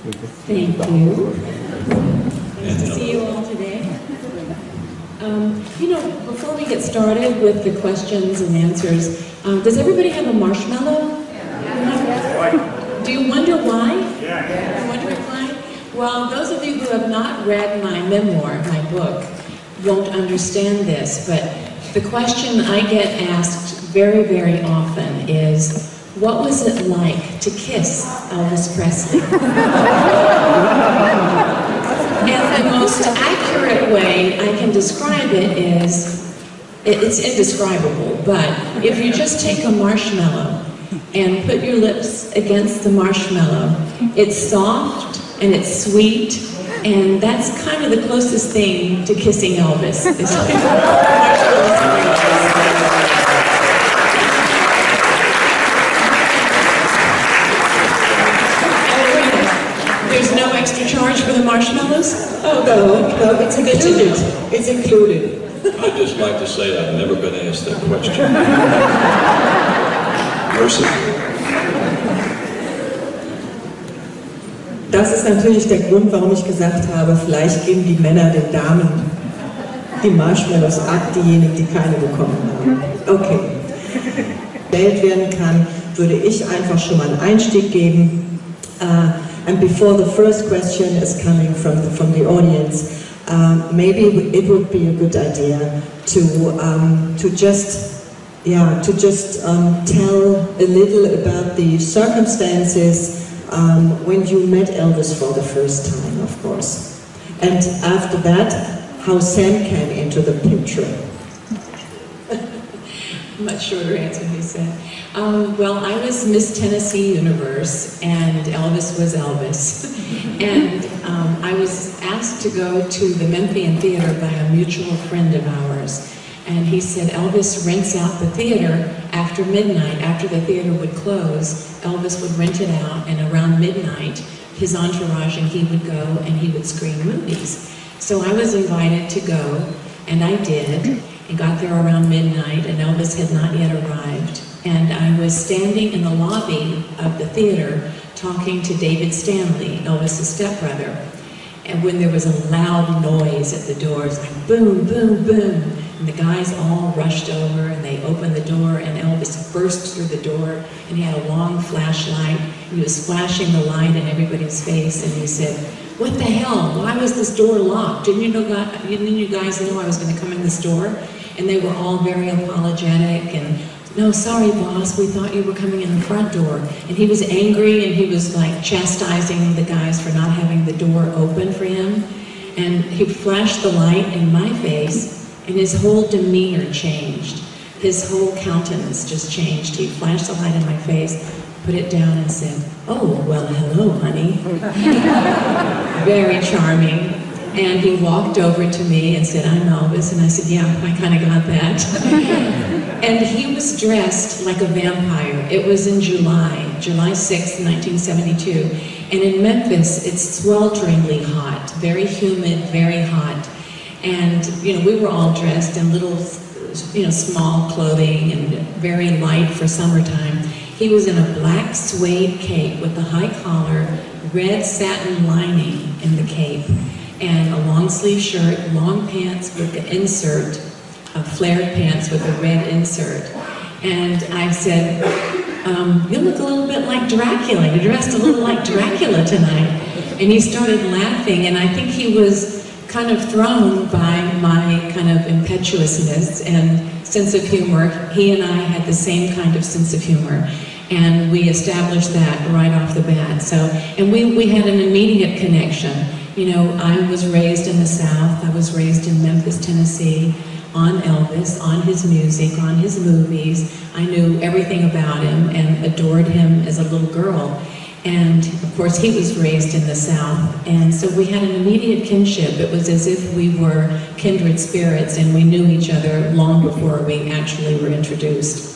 Thank you. Nice to see you all today. You know, before we get started with the questions and answers, does everybody have a marshmallow? Yeah. Do you wonder why? Yeah. You wonder why? Well, those of you who have not read my memoir, my book, won't understand this, but the question I get asked very, very often is, what was it like to kiss Elvis Presley? And the most accurate way I can describe it is, it's indescribable, but if you just take a marshmallow and put your lips against the marshmallow, it's soft and it's sweet, and that's kind of the closest thing to kissing Elvis. There's no extra charge for the marshmallows? Oh, no, it's included. It's included. I'd just like to say I've never been asked that question. Mercy. Das ist natürlich der Grund, warum ich gesagt habe, vielleicht geben die Männer den Damen die Marshmallows ab, diejenigen, die keine bekommen haben. Okay. Gewählt werden kann, würde ich einfach schon mal einen Einstieg geben. And before the first question is coming from the audience, maybe it would be a good idea to just tell a little about the circumstances when you met Elvis for the first time, of course. And after that, how Sam came into the picture. Much shorter answer, he said. Well, I was Miss Tennessee Universe, and Elvis was Elvis. And I was asked to go to the Memphian Theater by a mutual friend of ours. And he said, Elvis rents out the theater after midnight. After the theater would close, Elvis would rent it out, and around midnight, his entourage and he would go and he would screen movies. So I was invited to go, and I did, and got there around midnight, and Elvis had not yet arrived. And I was standing in the lobby of the theater talking to David Stanley, Elvis's stepbrother. And when there was a loud noise at the doors, like boom, boom, boom, and the guys all rushed over and they opened the door, and Elvis burst through the door, and he had a long flashlight. He was flashing the light in everybody's face, and he said, "What the hell? Why was this door locked? Didn't you guys know I was going to come in this door?" And they were all very apologetic, and "No, sorry, boss, we thought you were coming in the front door." And he was angry, and he was like chastising the guys for not having the door open for him. And he flashed the light in my face, and his whole demeanor changed. His whole countenance just changed. He flashed the light in my face, put it down, and said, "Oh, well, hello, honey." Very charming. And he walked over to me and said, "I'm Elvis." And I said, "Yeah, I kind of got that." And he was dressed like a vampire. It was in July 6th, 1972. And in Memphis, it's swelteringly hot, very humid, very hot. And, you know, we were all dressed in little, you know, small clothing and very light for summertime. He was in a black suede cape with a high collar, red satin lining in the cape, and a long sleeve shirt, long pants with the insert, flared pants with a red insert. And I said, "You look a little bit like Dracula. You're dressed a little like Dracula tonight." And he started laughing, and I think he was kind of thrown by my kind of impetuousness and sense of humor. He and I had the same kind of sense of humor, and we established that right off the bat. So, and we had an immediate connection. You know, I was raised in the South. I was raised in Memphis, Tennessee, on Elvis, on his music, on his movies. I knew everything about him and adored him as a little girl. And of course, he was raised in the South, and so we had an immediate kinship. It was as if we were kindred spirits, and we knew each other long before we actually were introduced.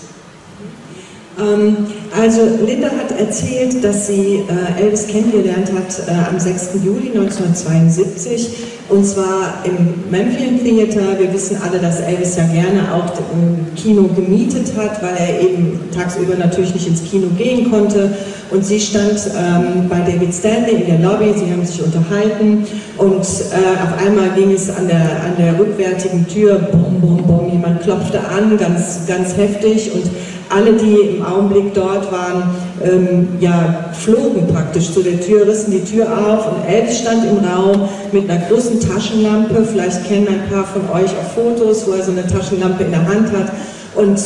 Also Linda hat erzählt, dass sie Elvis kennengelernt hat am 6. Juli 1972 und zwar im Memphian Theater. Wir wissen alle, dass Elvis ja gerne auch im Kino gemietet hat, weil er eben tagsüber natürlich nicht ins Kino gehen konnte. Und sie stand bei David Stanley in der Lobby, sie haben sich unterhalten und auf einmal ging es an der rückwärtigen Tür, bom, bom, bom, jemand klopfte an, ganz, ganz heftig und alle, die im Augenblick dort waren, flogen praktisch zu der Tür, rissen die Tür auf und Elvis stand im Raum mit einer großen Taschenlampe. Vielleicht kennen ein paar von euch auch Fotos, wo er so eine Taschenlampe in der Hand hat und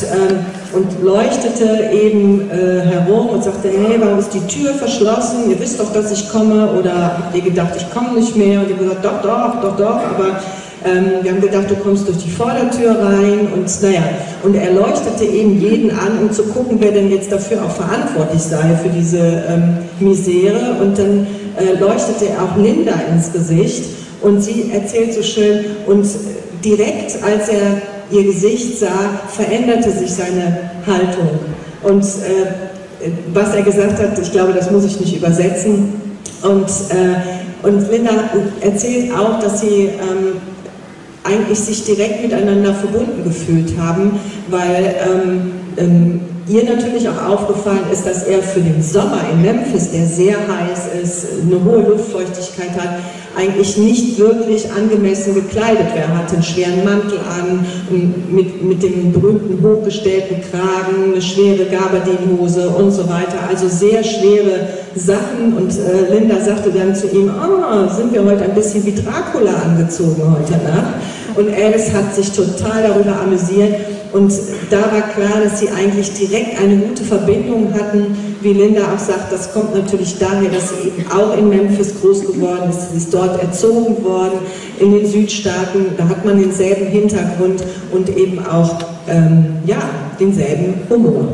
leuchtete eben herum und sagte, hey, warum ist die Tür verschlossen? Ihr wisst doch, dass ich komme, oder habt ihr gedacht, ich komme nicht mehr? Und die haben gesagt, doch, aber wir haben gedacht, du kommst durch die Vordertür rein und naja, und er leuchtete eben jeden an, um zu gucken, wer denn jetzt dafür auch verantwortlich sei für diese Misere, und dann leuchtete er auch Linda ins Gesicht und sie erzählt so schön, und direkt als er ihr Gesicht sah, veränderte sich seine Haltung und was er gesagt hat, ich glaube, das muss ich nicht übersetzen, und Linda erzählt auch, dass sie eigentlich sich direkt miteinander verbunden gefühlt haben, weil ihr natürlich auch aufgefallen ist, dass er für den Sommer in Memphis, der sehr heiß ist, eine hohe Luftfeuchtigkeit hat, eigentlich nicht wirklich angemessen gekleidet wäre. Er hatte einen schweren Mantel an, mit dem berühmten hochgestellten Kragen, eine schwere Gabardinhose und so weiter, also sehr schwere Sachen, und Linda sagte dann zu ihm, sind wir heute ein bisschen wie Dracula angezogen heute Nacht, und Elvis hat sich total darüber amüsiert. Und da war klar, dass sie eigentlich direkt eine gute Verbindung hatten. Wie Linda auch sagt, das kommt natürlich daher, dass sie eben auch in Memphis groß geworden ist. Sie ist dort erzogen worden, in den Südstaaten. Da hat man denselben Hintergrund und eben auch denselben Humor.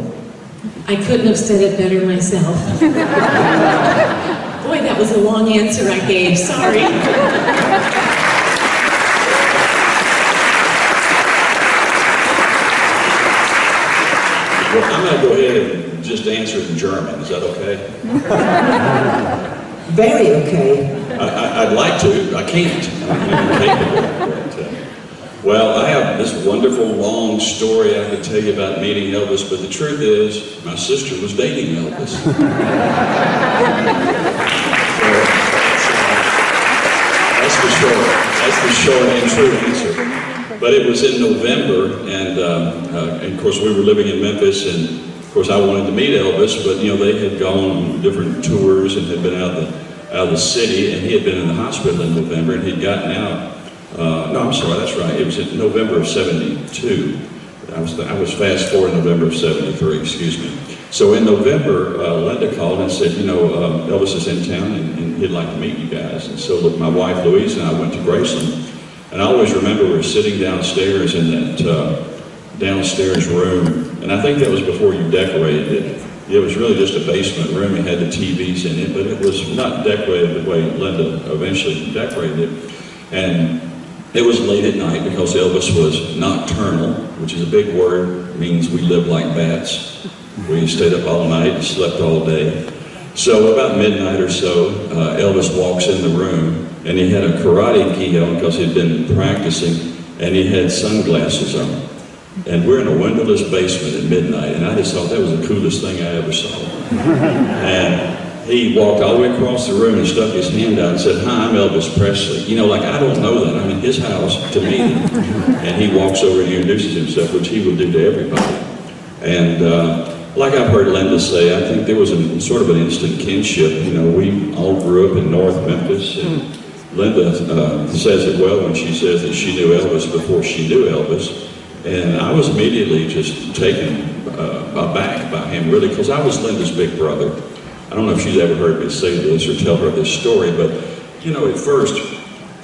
I couldn't have said it better myself. Boy, that was a long answer I gave. Sorry. Well, I'm going to go ahead and just answer in German. Is that okay? Very okay. I'd like to. I can't. I'm incapable. Well, I have this wonderful long story I could tell you about meeting Elvis, but the truth is, my sister was dating Elvis. So, that's the short and true answer. But it was in November, and of course we were living in Memphis, and of course I wanted to meet Elvis, but you know, they had gone on different tours and had been out of the city, and he had been in the hospital in November, and he'd gotten out. No, I'm sorry, that's right. It was in November of '72. I was fast forward November of '73. Excuse me. So in November, Linda called and said, you know, Elvis is in town, and he'd like to meet you guys. And so my wife Louise and I went to Graceland. And I always remember we were sitting downstairs in that downstairs room, and I think that was before you decorated it. It was really just a basement room. It had the TVs in it, but it was not decorated the way Linda eventually decorated it. And it was late at night because Elvis was nocturnal, which is a big word. It means we lived like bats. We stayed up all night and slept all day. So about midnight or so, Elvis walks in the room, and he had a karate gi on because he'd been practicing, and he had sunglasses on. And we're in a windowless basement at midnight, and I just thought that was the coolest thing I ever saw. And he walked all the way across the room and stuck his hand out and said, "Hi, I'm Elvis Presley." You know, like, I don't know that. I'm in his house to meet him. And he walks over and introduces himself, which he would do to everybody. And like I've heard Linda say, I think there was sort of an instant kinship. You know, we all grew up in North Memphis, and Linda says it well when she says that she knew Elvis before she knew Elvis. And I was immediately just taken aback by him, really, because I was Linda's big brother. I don't know if she's ever heard me say this or tell her this story, but, you know, at first,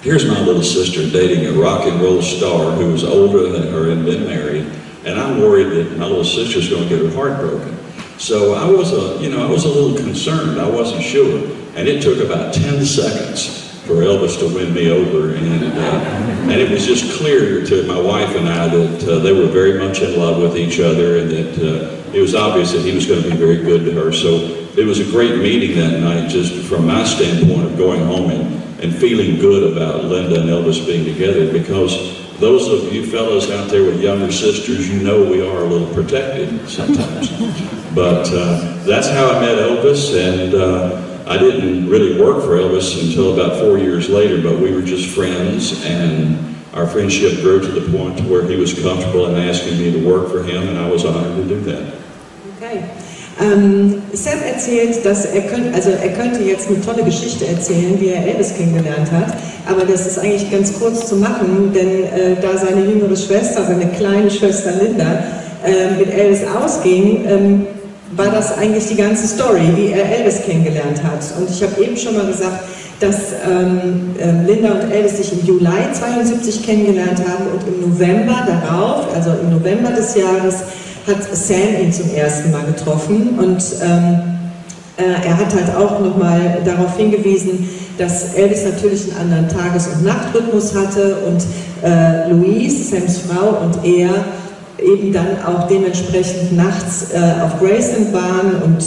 here's my little sister dating a rock and roll star who was older than her and been married, and I'm worried that my little sister's going to get her heart broken. So I was a little concerned. I wasn't sure, and it took about 10 seconds for Elvis to win me over, and it was just clear to my wife and I that they were very much in love with each other, and that it was obvious that he was going to be very good to her. So it was a great meeting that night, just from my standpoint of going home and feeling good about Linda and Elvis being together, because those of you fellows out there with younger sisters, you know we are a little protected sometimes. But that's how I met Elvis, and I didn't really work for Elvis until about 4 years later, but we were just friends, and our friendship grew to the point to where he was comfortable in asking me to work for him, and I was honored to do that. Okay. Sam erzählt, dass er könnte jetzt eine tolle Geschichte erzählen, wie er Elvis kennengelernt hat, aber das ist eigentlich ganz kurz zu machen, denn da seine jüngere Schwester, seine kleine Schwester Linda, mit Elvis ausging, war das eigentlich die ganze Story, wie er Elvis kennengelernt hat. Und ich habe eben schon mal gesagt, dass Linda und Elvis sich im Juli 1972 kennengelernt haben und im November darauf, also im November des Jahres, hat Sam ihn zum ersten Mal getroffen, und er hat halt auch nochmal darauf hingewiesen, dass Elvis natürlich einen anderen Tages- und Nachtrhythmus hatte und Louise, Sams Frau, und er eben dann auch dementsprechend nachts auf Graceland waren und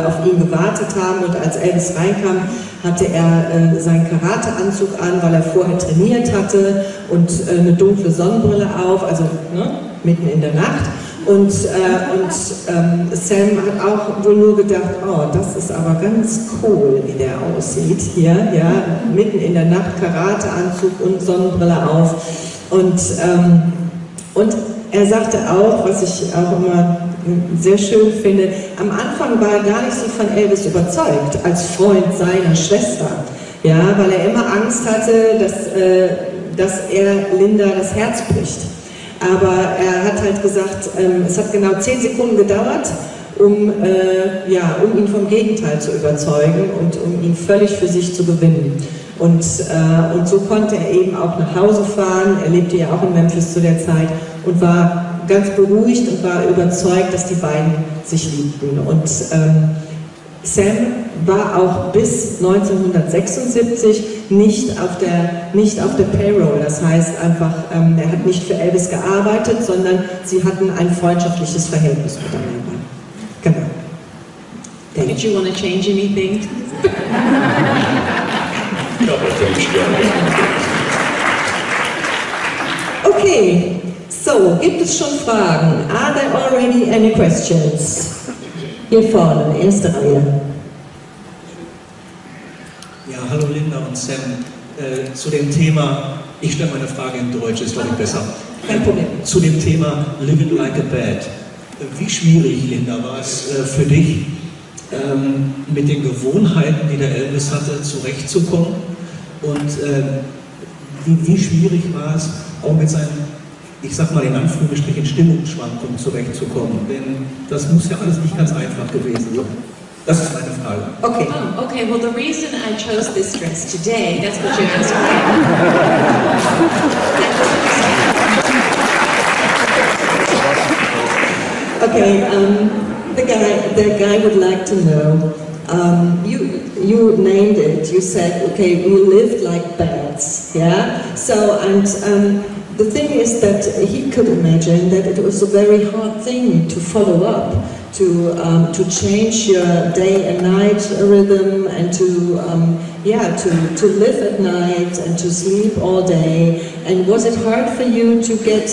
auf ihn gewartet haben, und als Elvis reinkam, hatte er seinen Karateanzug an, weil er vorher trainiert hatte, und eine dunkle Sonnenbrille auf, also mitten in der Nacht. Und Sam hat auch wohl nur gedacht, oh, das ist aber ganz cool, wie der aussieht hier, ja, mitten in der Nacht, Karateanzug und Sonnenbrille auf. Und er sagte auch, was ich auch immer sehr schön finde, am Anfang war er gar nicht so von Elvis überzeugt, als Freund seiner Schwester, ja, weil er immer Angst hatte, dass er Linda das Herz bricht. Aber er hat halt gesagt, es hat genau 10 Sekunden gedauert, um ihn vom Gegenteil zu überzeugen und um ihn völlig für sich zu gewinnen. Und so konnte er eben auch nach Hause fahren. Er lebte ja auch in Memphis zu der Zeit und war ganz beruhigt und war überzeugt, dass die beiden sich liebten. Und Sam war auch bis 1976 nicht auf der Payroll, das heißt einfach, er hat nicht für Elvis gearbeitet, sondern sie hatten ein freundschaftliches Verhältnis miteinander. Genau. Did you want to change anything? Okay, so, gibt es schon Fragen? Are there already any questions? Hier vorne, erste Reihe. Ja, hallo Linda und Sam. Zu dem Thema, ich stelle meine Frage in Deutsch, ist glaube ich besser. Kein Problem. Zu dem Thema Living Like a Bad. Wie schwierig, Linda, war es für dich, mit den Gewohnheiten, die der Elvis hatte, zurechtzukommen? Und wie schwierig war es, auch mit seinen, ich sag mal in Anführungsstrichen, Stimmungsschwankungen zurechtzukommen? Denn das muss ja alles nicht ganz einfach gewesen sein. Das ist meine Frage. Okay. Oh, okay. Well, the reason I chose this dress today, that's what you asked me. Okay, the guy would like to know, you named it, you said, okay, we lived like bats, yeah? So, and the thing is that he could imagine that it was a very hard thing to follow up, to change your day and night rhythm, and to live at night and to sleep all day. And was it hard for you to get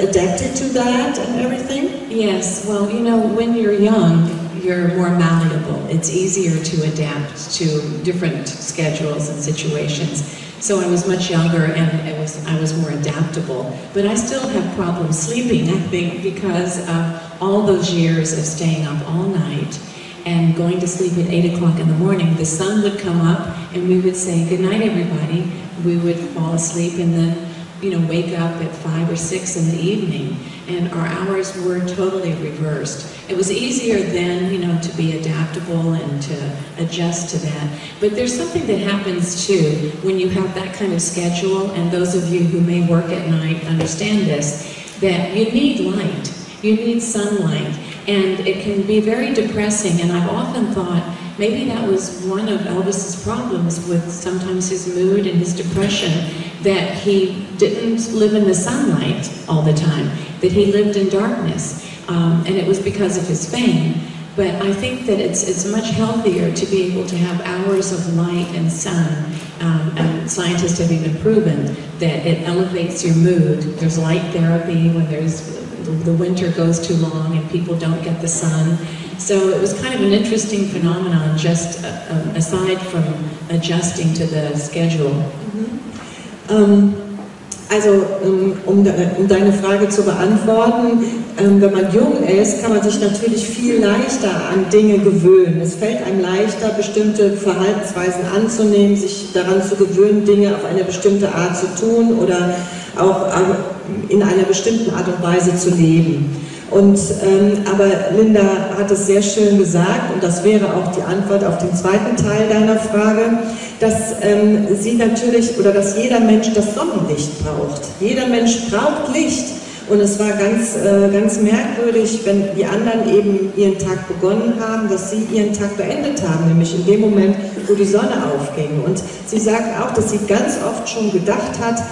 adapted to that and everything? Yes, well, you know, when you're young, you're more malleable. It's easier to adapt to different schedules and situations. So I was much younger and I was more adaptable. But I still have problems sleeping, I think, because of all those years of staying up all night and going to sleep at 8 o'clock in the morning. The sun would come up and we would say, good night, everybody. We would fall asleep and then, you know, wake up at 5 or 6 in the evening. And our hours were totally reversed. It was easier then, you know, to be adaptable and to adjust to that. But there's something that happens too when you have that kind of schedule, and those of you who may work at night understand this, that you need light, you need sunlight, and it can be very depressing. And I've often thought maybe that was one of Elvis's problems with sometimes his mood and his depression, that he didn't live in the sunlight all the time, that he lived in darkness. and it was because of his fame. But I think that it's much healthier to be able to have hours of light and sun, and scientists have even proven that it elevates your mood. There's light therapy when the winter goes too long and people don't get the sun. So it was kind of an interesting phenomenon, just aside from adjusting to the schedule. Also, um deine Frage zu beantworten, wenn man jung ist, kann man sich natürlich viel leichter an Dinge gewöhnen. Es fällt einem leichter, bestimmte Verhaltensweisen anzunehmen, sich daran zu gewöhnen, Dinge auf eine bestimmte Art zu tun oder auch in einer bestimmten Art und Weise zu leben. Und, aber Linda hat es sehr schön gesagt, und das wäre auch die Antwort auf den zweiten Teil deiner Frage, dass sie natürlich, oder dass jeder Mensch das Sonnenlicht braucht. Jeder Mensch braucht Licht. Und es war ganz merkwürdig, wenn die anderen eben ihren Tag begonnen haben, dass sie ihren Tag beendet haben, nämlich in dem Moment, wo die Sonne aufging. Und sie sagt auch, dass sie ganz oft schon gedacht hat,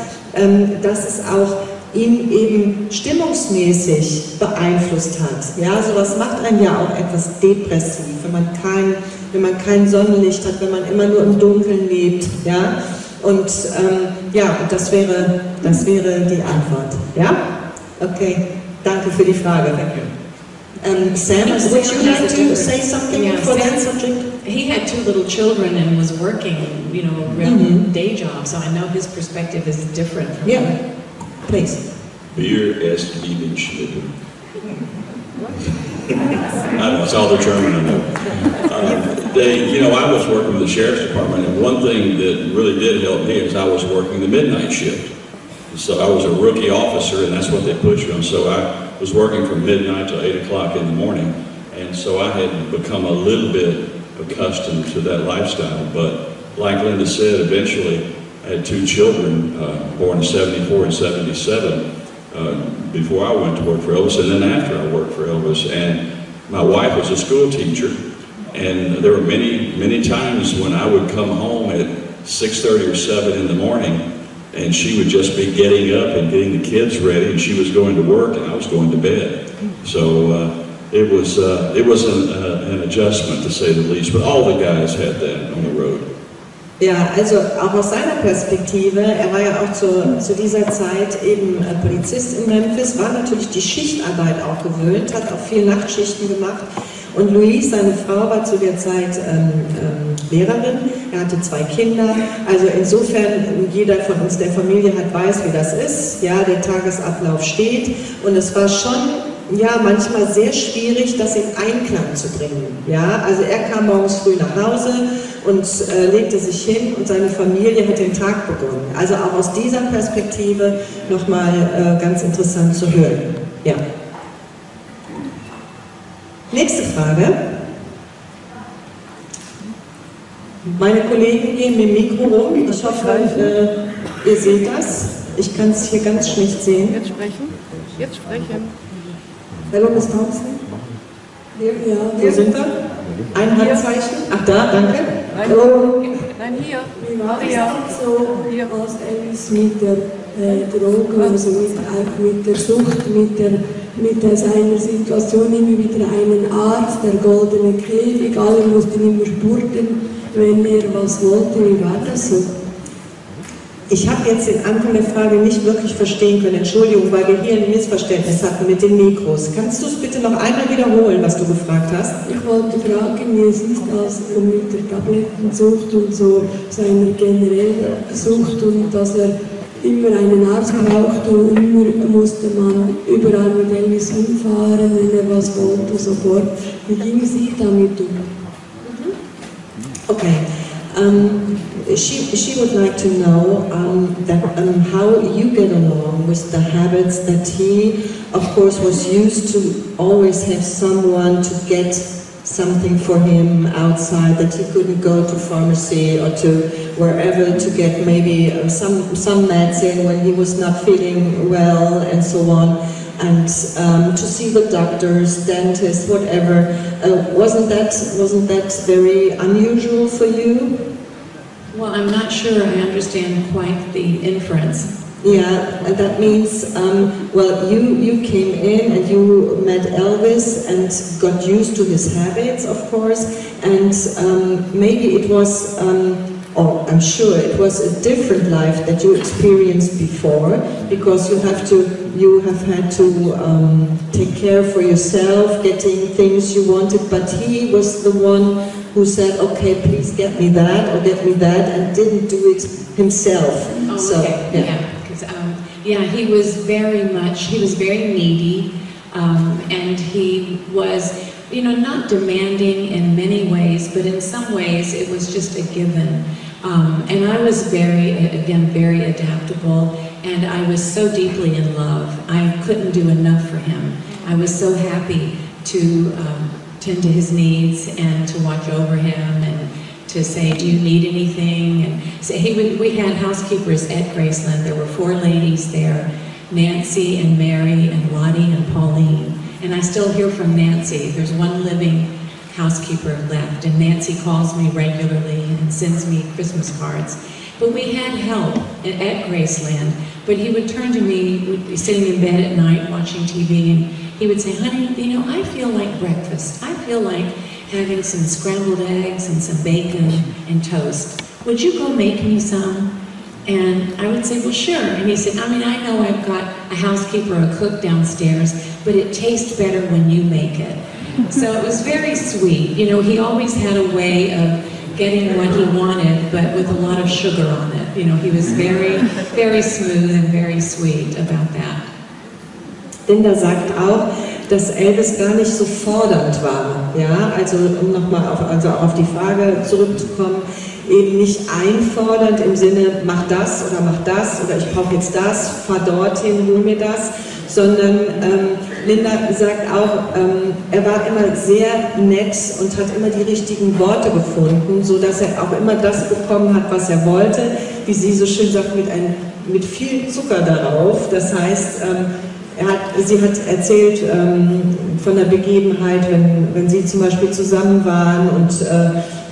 dass es auch ihn eben stimmungsmäßig beeinflusst hat. Ja, sowas macht einen ja auch etwas depressiv, wenn man kein Sonnenlicht hat, wenn man immer nur im Dunkeln lebt. Ja, und ja, das wäre die Antwort. Ja, okay, danke für die Frage. Sam, would you like to say something for that subject? He had 2 little children and was working, you know, a real day job, so I know his perspective is different from mine. Please. Beer ist Lebensgefährtin. I know, it's all the German I know. I was working with the sheriff's department, and one thing that really did help me is I was working the midnight shift. So I was a rookie officer, and that's what they put you on. So I was working from midnight till 8 o'clock in the morning, and so I had become a little bit accustomed to that lifestyle. But like Linda said, eventually I had 2 children, born in 74 and 77, before I went to work for Elvis, and then after I worked for Elvis. And my wife was a school teacher, and there were many times when I would come home at 6:30 or 7 in the morning, and she would just be getting up and getting the kids ready, and she was going to work, and I was going to bed. So it was an adjustment, to say the least, but all the guys had that on the road. Ja, also auch aus seiner Perspektive, er war ja auch zu dieser Zeit eben Polizist in Memphis, war natürlich die Schichtarbeit auch gewöhnt, hat auch viel Nachtschichten gemacht. Und Louise, seine Frau, war zu der Zeit Lehrerin, er hatte 2 Kinder, also insofern jeder von uns der Familie weiß, wie das ist, ja, der Tagesablauf steht, und es war schon, ja, manchmal sehr schwierig, das in Einklang zu bringen, ja, also er kam morgens früh nach Hause und legte sich hin, und seine Familie hat den Tag begonnen, also auch aus dieser Perspektive nochmal ganz interessant zu hören, ja. Nächste Frage. Meine Kollegen gehen mit dem Mikro rum. Ich hoffe, ihr seht das. Ich kann es hier ganz schlecht sehen. Jetzt sprechen. Jetzt sprechen. Hallo, Miss Thompson. Ja, wo sind wir? Ein Handzeichen. Ach, da, danke. Hallo. Nein, hier. Wie war es so, als Elvis mit der Drogen, also mit der Sucht, mit seiner Situation immer wieder einen Arzt, der goldene Käfig, alle mussten immer spurten, wenn er was wollte. Wie war das so? Ich habe jetzt den Anfang der Frage nicht wirklich verstehen können, Entschuldigung, weil wir hier ein Missverständnis hatten mit den Mikros. Kannst du es bitte noch einmal wiederholen, was du gefragt hast? Ich wollte fragen, wie es ist, als mit der Tablettensucht und so seiner generellen Sucht, und dass er immer einen Arzt braucht und immer musste man überall mit Elvis hinfahren, wenn er was wollte, sofort. Wie ging sie damit um? Okay. She would like to know how you get along with the habits that he, of course, was used to always have someone to get something for him outside, that he couldn't go to pharmacy or to wherever to get maybe some medicine when he was not feeling well and so on, and to see the doctors, dentists, whatever. Wasn't that very unusual for you? Well, I'm not sure I understand quite the inference. Yeah, and that means, well, you came in and you met Elvis and got used to his habits, of course, and maybe it was, or I'm sure it was a different life that you experienced before, because you have had to take care for yourself, getting things you wanted, but he was the one who said, okay, please get me that, or get me that, and didn't do it himself. Oh, so, okay. Yeah, he was very needy, and he was, you know, not demanding in many ways, but in some ways it was just a given. And I was very adaptable, and I was so deeply in love. I couldn't do enough for him. I was so happy to tend to his needs and to watch over him and to say, do you need anything? And so we had housekeepers at Graceland. There were 4 ladies there, Nancy and Mary and Lottie and Pauline. And I still hear from Nancy. There's one living housekeeper left, and Nancy calls me regularly and sends me Christmas cards. But we had help at Graceland. But he would turn to me, we'd be sitting in bed at night watching TV, and he would say, honey, you know, I feel like breakfast. I feel like having some scrambled eggs and some bacon and toast. Would you go make me some? And I would say, well, sure. And he said, I mean, I know I've got a housekeeper or a cook downstairs, but it tastes better when you make it. So it was very sweet. You know, he always had a way of getting what he wanted, but with a lot of sugar on it. You know, he was very, very smooth and very sweet about that. Linda sagt auch, dass Elvis gar nicht so fordernd war, ja, also um nochmal auf die Frage zurückzukommen, eben nicht einfordernd im Sinne, mach das oder ich brauche jetzt das, fahr dorthin, hol mir das, sondern Linda sagt auch, er war immer sehr nett und hat immer die richtigen Worte gefunden, so dass er auch immer das bekommen hat, was er wollte, wie sie so schön sagt, mit viel Zucker darauf, das heißt, sie hat erzählt von der Begebenheit, wenn sie zum Beispiel zusammen waren und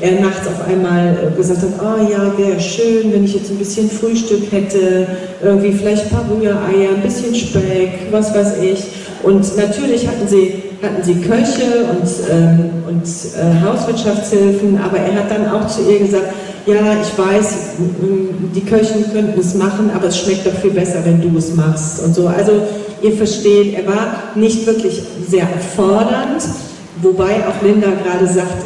er nachts auf einmal gesagt hat, oh ja, wäre schön, wenn ich jetzt ein bisschen Frühstück hätte, irgendwie vielleicht ein paar Rühreier, ein bisschen Speck, was weiß ich. Und natürlich hatten sie Köche und Hauswirtschaftshilfen, aber er hat dann auch zu ihr gesagt, ja, ich weiß, die Köchen könnten es machen, aber es schmeckt doch viel besser, wenn du es machst und so. Also ihr versteht, er war nicht wirklich sehr fordernd, wobei auch Linda gerade sagt,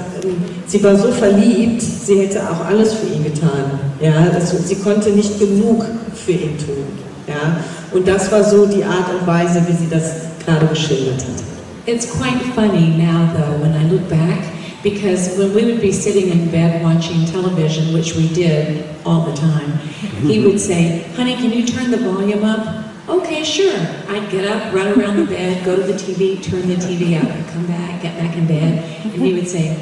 sie war so verliebt, sie hätte auch alles für ihn getan. Ja, sie konnte nicht genug für ihn tun. Ja, und das war so die Art und Weise, wie sie das gerade geschildert hat. It's quite funny now, though, when I look back, because when we would be sitting in bed watching television, which we did all the time, he would say, honey, can you turn the volume up? Okay, sure. I'd get up, run around the bed, go to the TV, turn the TV up, I'd come back, get back in bed, and he would say,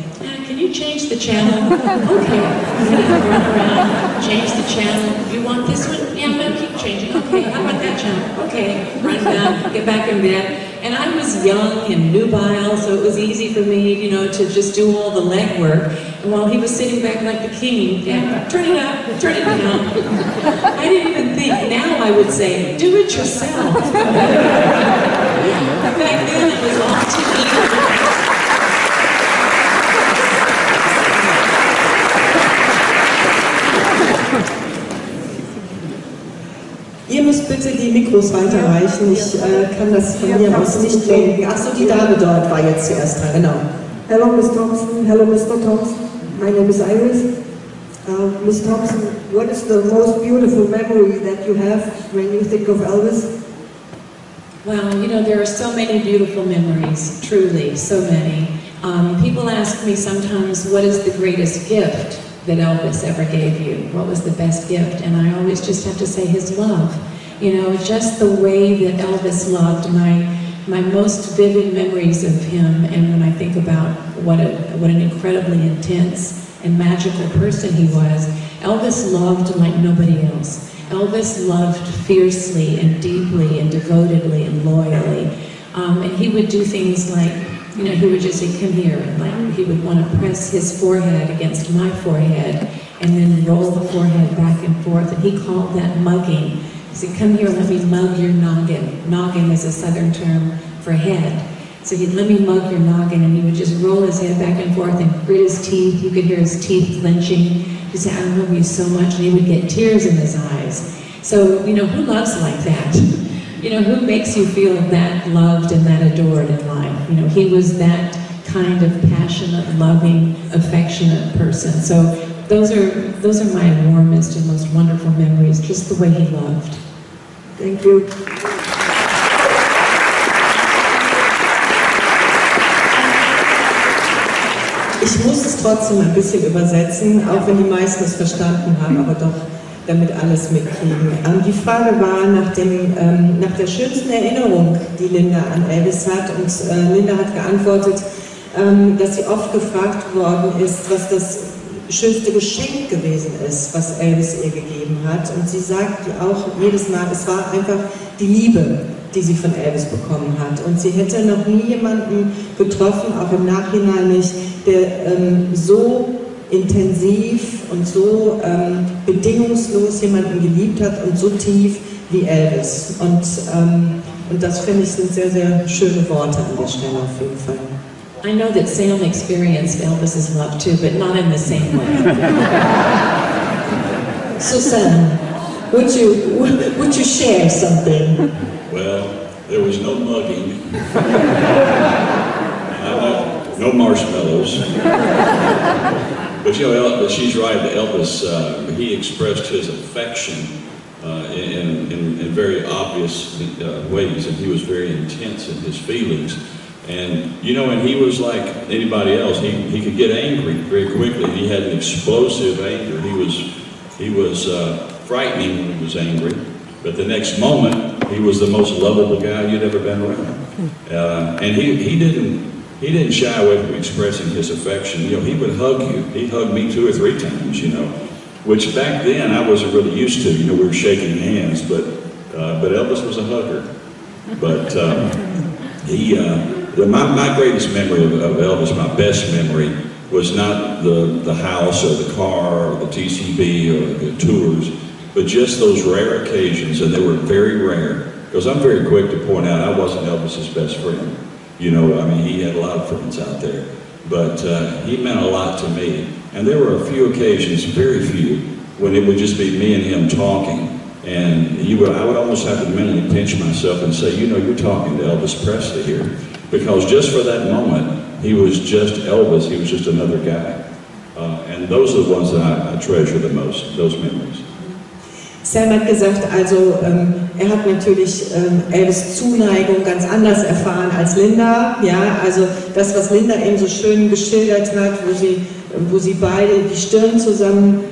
can you change the channel? Okay. And he'd run around, change the channel. You want this one? Yeah, no, keep changing. Okay, how about that channel? Okay, run down, get back in bed. And I was young and nubile, so it was easy for me, you know, to just do all the legwork. And while he was sitting back like the king, yeah, turn it up, turn it down. I didn't even think. Now I would say, do it yourself. Back then it was all too easy. Ihr müsst bitte die Mikros weiterreichen, ich kann das von hier aus nicht lenken. Achso, die Dame dort war jetzt zuerst dran, genau. Hello, Miss Thompson. Hello, Mr. Thompson. My name is Iris. Miss Thompson, what is the most beautiful memory that you have when you think of Elvis? Well, you know, there are so many beautiful memories, truly, so many. People ask me sometimes, what is the greatest gift that Elvis ever gave you? What was the best gift? And I always just have to say his love. You know, just the way that Elvis loved. My most vivid memories of him, and when I think about what an incredibly intense and magical person he was, Elvis loved like nobody else. Elvis loved fiercely and deeply and devotedly and loyally. And he would do things like, you know, he would just say, come here, and like he would want to press his forehead against my forehead and then roll the forehead back and forth, and he called that mugging. He said, come here, let me mug your noggin. Noggin is a southern term for head. So he'd let me mug your noggin, and he would just roll his head back and forth and grit his teeth. You could hear his teeth clenching. He'd say, I love you so much, and he would get tears in his eyes. So, you know, who loves like that? You know, who makes you feel that loved and that adored in life? You know, he was that kind of passionate, loving, affectionate person. So those are my warmest and most wonderful memories, just the way he loved. Thank you. Ich muss es trotzdem ein bisschen übersetzen, auch wenn die meisten es verstanden haben, aber doch, damit alles mitkriegen. Die Frage war nach der schönsten Erinnerung, die Linda an Elvis hat, und Linda hat geantwortet, dass sie oft gefragt worden ist, was das schönste Geschenk gewesen ist, was Elvis ihr gegeben hat. Und sie sagt auch jedes Mal, es war einfach die Liebe, die sie von Elvis bekommen hat. Und sie hätte noch nie jemanden getroffen, auch im Nachhinein nicht, der so intensiv und so bedingungslos jemanden geliebt hat und so tief wie Elvis. Und das, finde ich, sind sehr, sehr schöne Worte an der Stelle auf jeden Fall. I know that Sam experienced Elvis's love too, but not in the same way. So Sam, would you share something? Well, there was no mugging, no marshmallows. But you know, she's right. Elvis, he expressed his affection in very obvious ways, and he was very intense in his feelings. And you know, and he was like anybody else. He could get angry very quickly. He had an explosive anger. He was frightening when he was angry, but the next moment he was the most lovable guy you'd ever been around. And he didn't shy away from expressing his affection. You know, he would hug you. He hugged me 2 or 3 times. You know, which back then I wasn't really used to. You know, we were shaking hands, but Elvis was a hugger. But my greatest memory of Elvis, my best memory, was not the house or the car or the TCB or the tours, but just those rare occasions, and they were very rare. Because I'm very quick to point out I wasn't Elvis's best friend. You know, I mean, he had a lot of friends out there, but he meant a lot to me. And there were a few occasions, very few, when it would just be me and him talking. And I would almost have to mentally pinch myself and say, you know, you're talking to Elvis Presley here. Because just for that moment, he was just Elvis, he was just another guy. And those are the ones that I treasure the most, those memories. Sam hat gesagt, also hat natürlich Elvis Zuneigung ganz anders erfahren als Linda. Ja, also das, was Linda eben so schön geschildert hat, wo sie beide die Stirn zusammen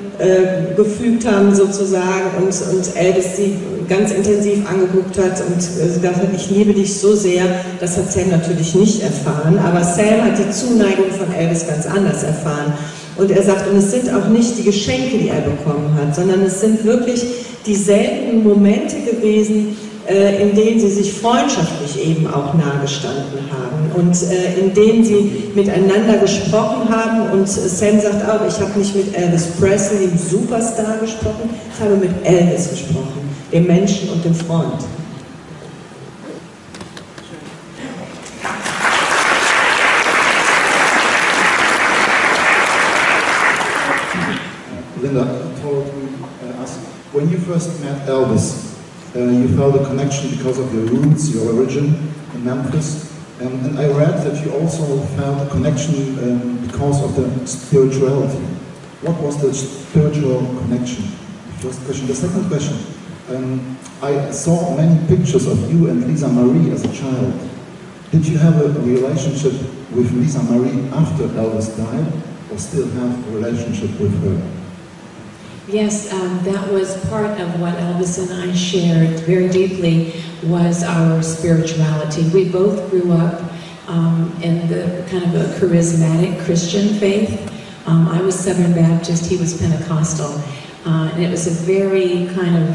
gefügt haben sozusagen und Elvis sie ganz intensiv angeguckt hat und gesagt hat, ich liebe dich so sehr, das hat Sam natürlich nicht erfahren, aber Sam hat die Zuneigung von Elvis ganz anders erfahren. Und er sagt, und es sind auch nicht die Geschenke, die er bekommen hat, sondern es sind wirklich die seltenen Momente gewesen, in denen sie sich freundschaftlich eben auch nahegestanden haben und in denen sie miteinander gesprochen haben. Und Sam sagt auch, ich habe nicht mit Elvis Presley, dem Superstar, gesprochen, ich habe mit Elvis gesprochen, dem Menschen und dem Freund. Linda told us, when you first met Elvis, you felt a connection because of your roots, your origin in Memphis, and I read that you also felt a connection because of the spirituality. What was the spiritual connection? First question. The second question, I saw many pictures of you and Lisa Marie as a child. Did you have a relationship with Lisa Marie after Elvis died, or still have a relationship with her? Yes, that was part of what Elvis and I shared very deeply, was our spirituality. We both grew up in the kind of a charismatic Christian faith. I was Southern Baptist, he was Pentecostal. And it was a very kind of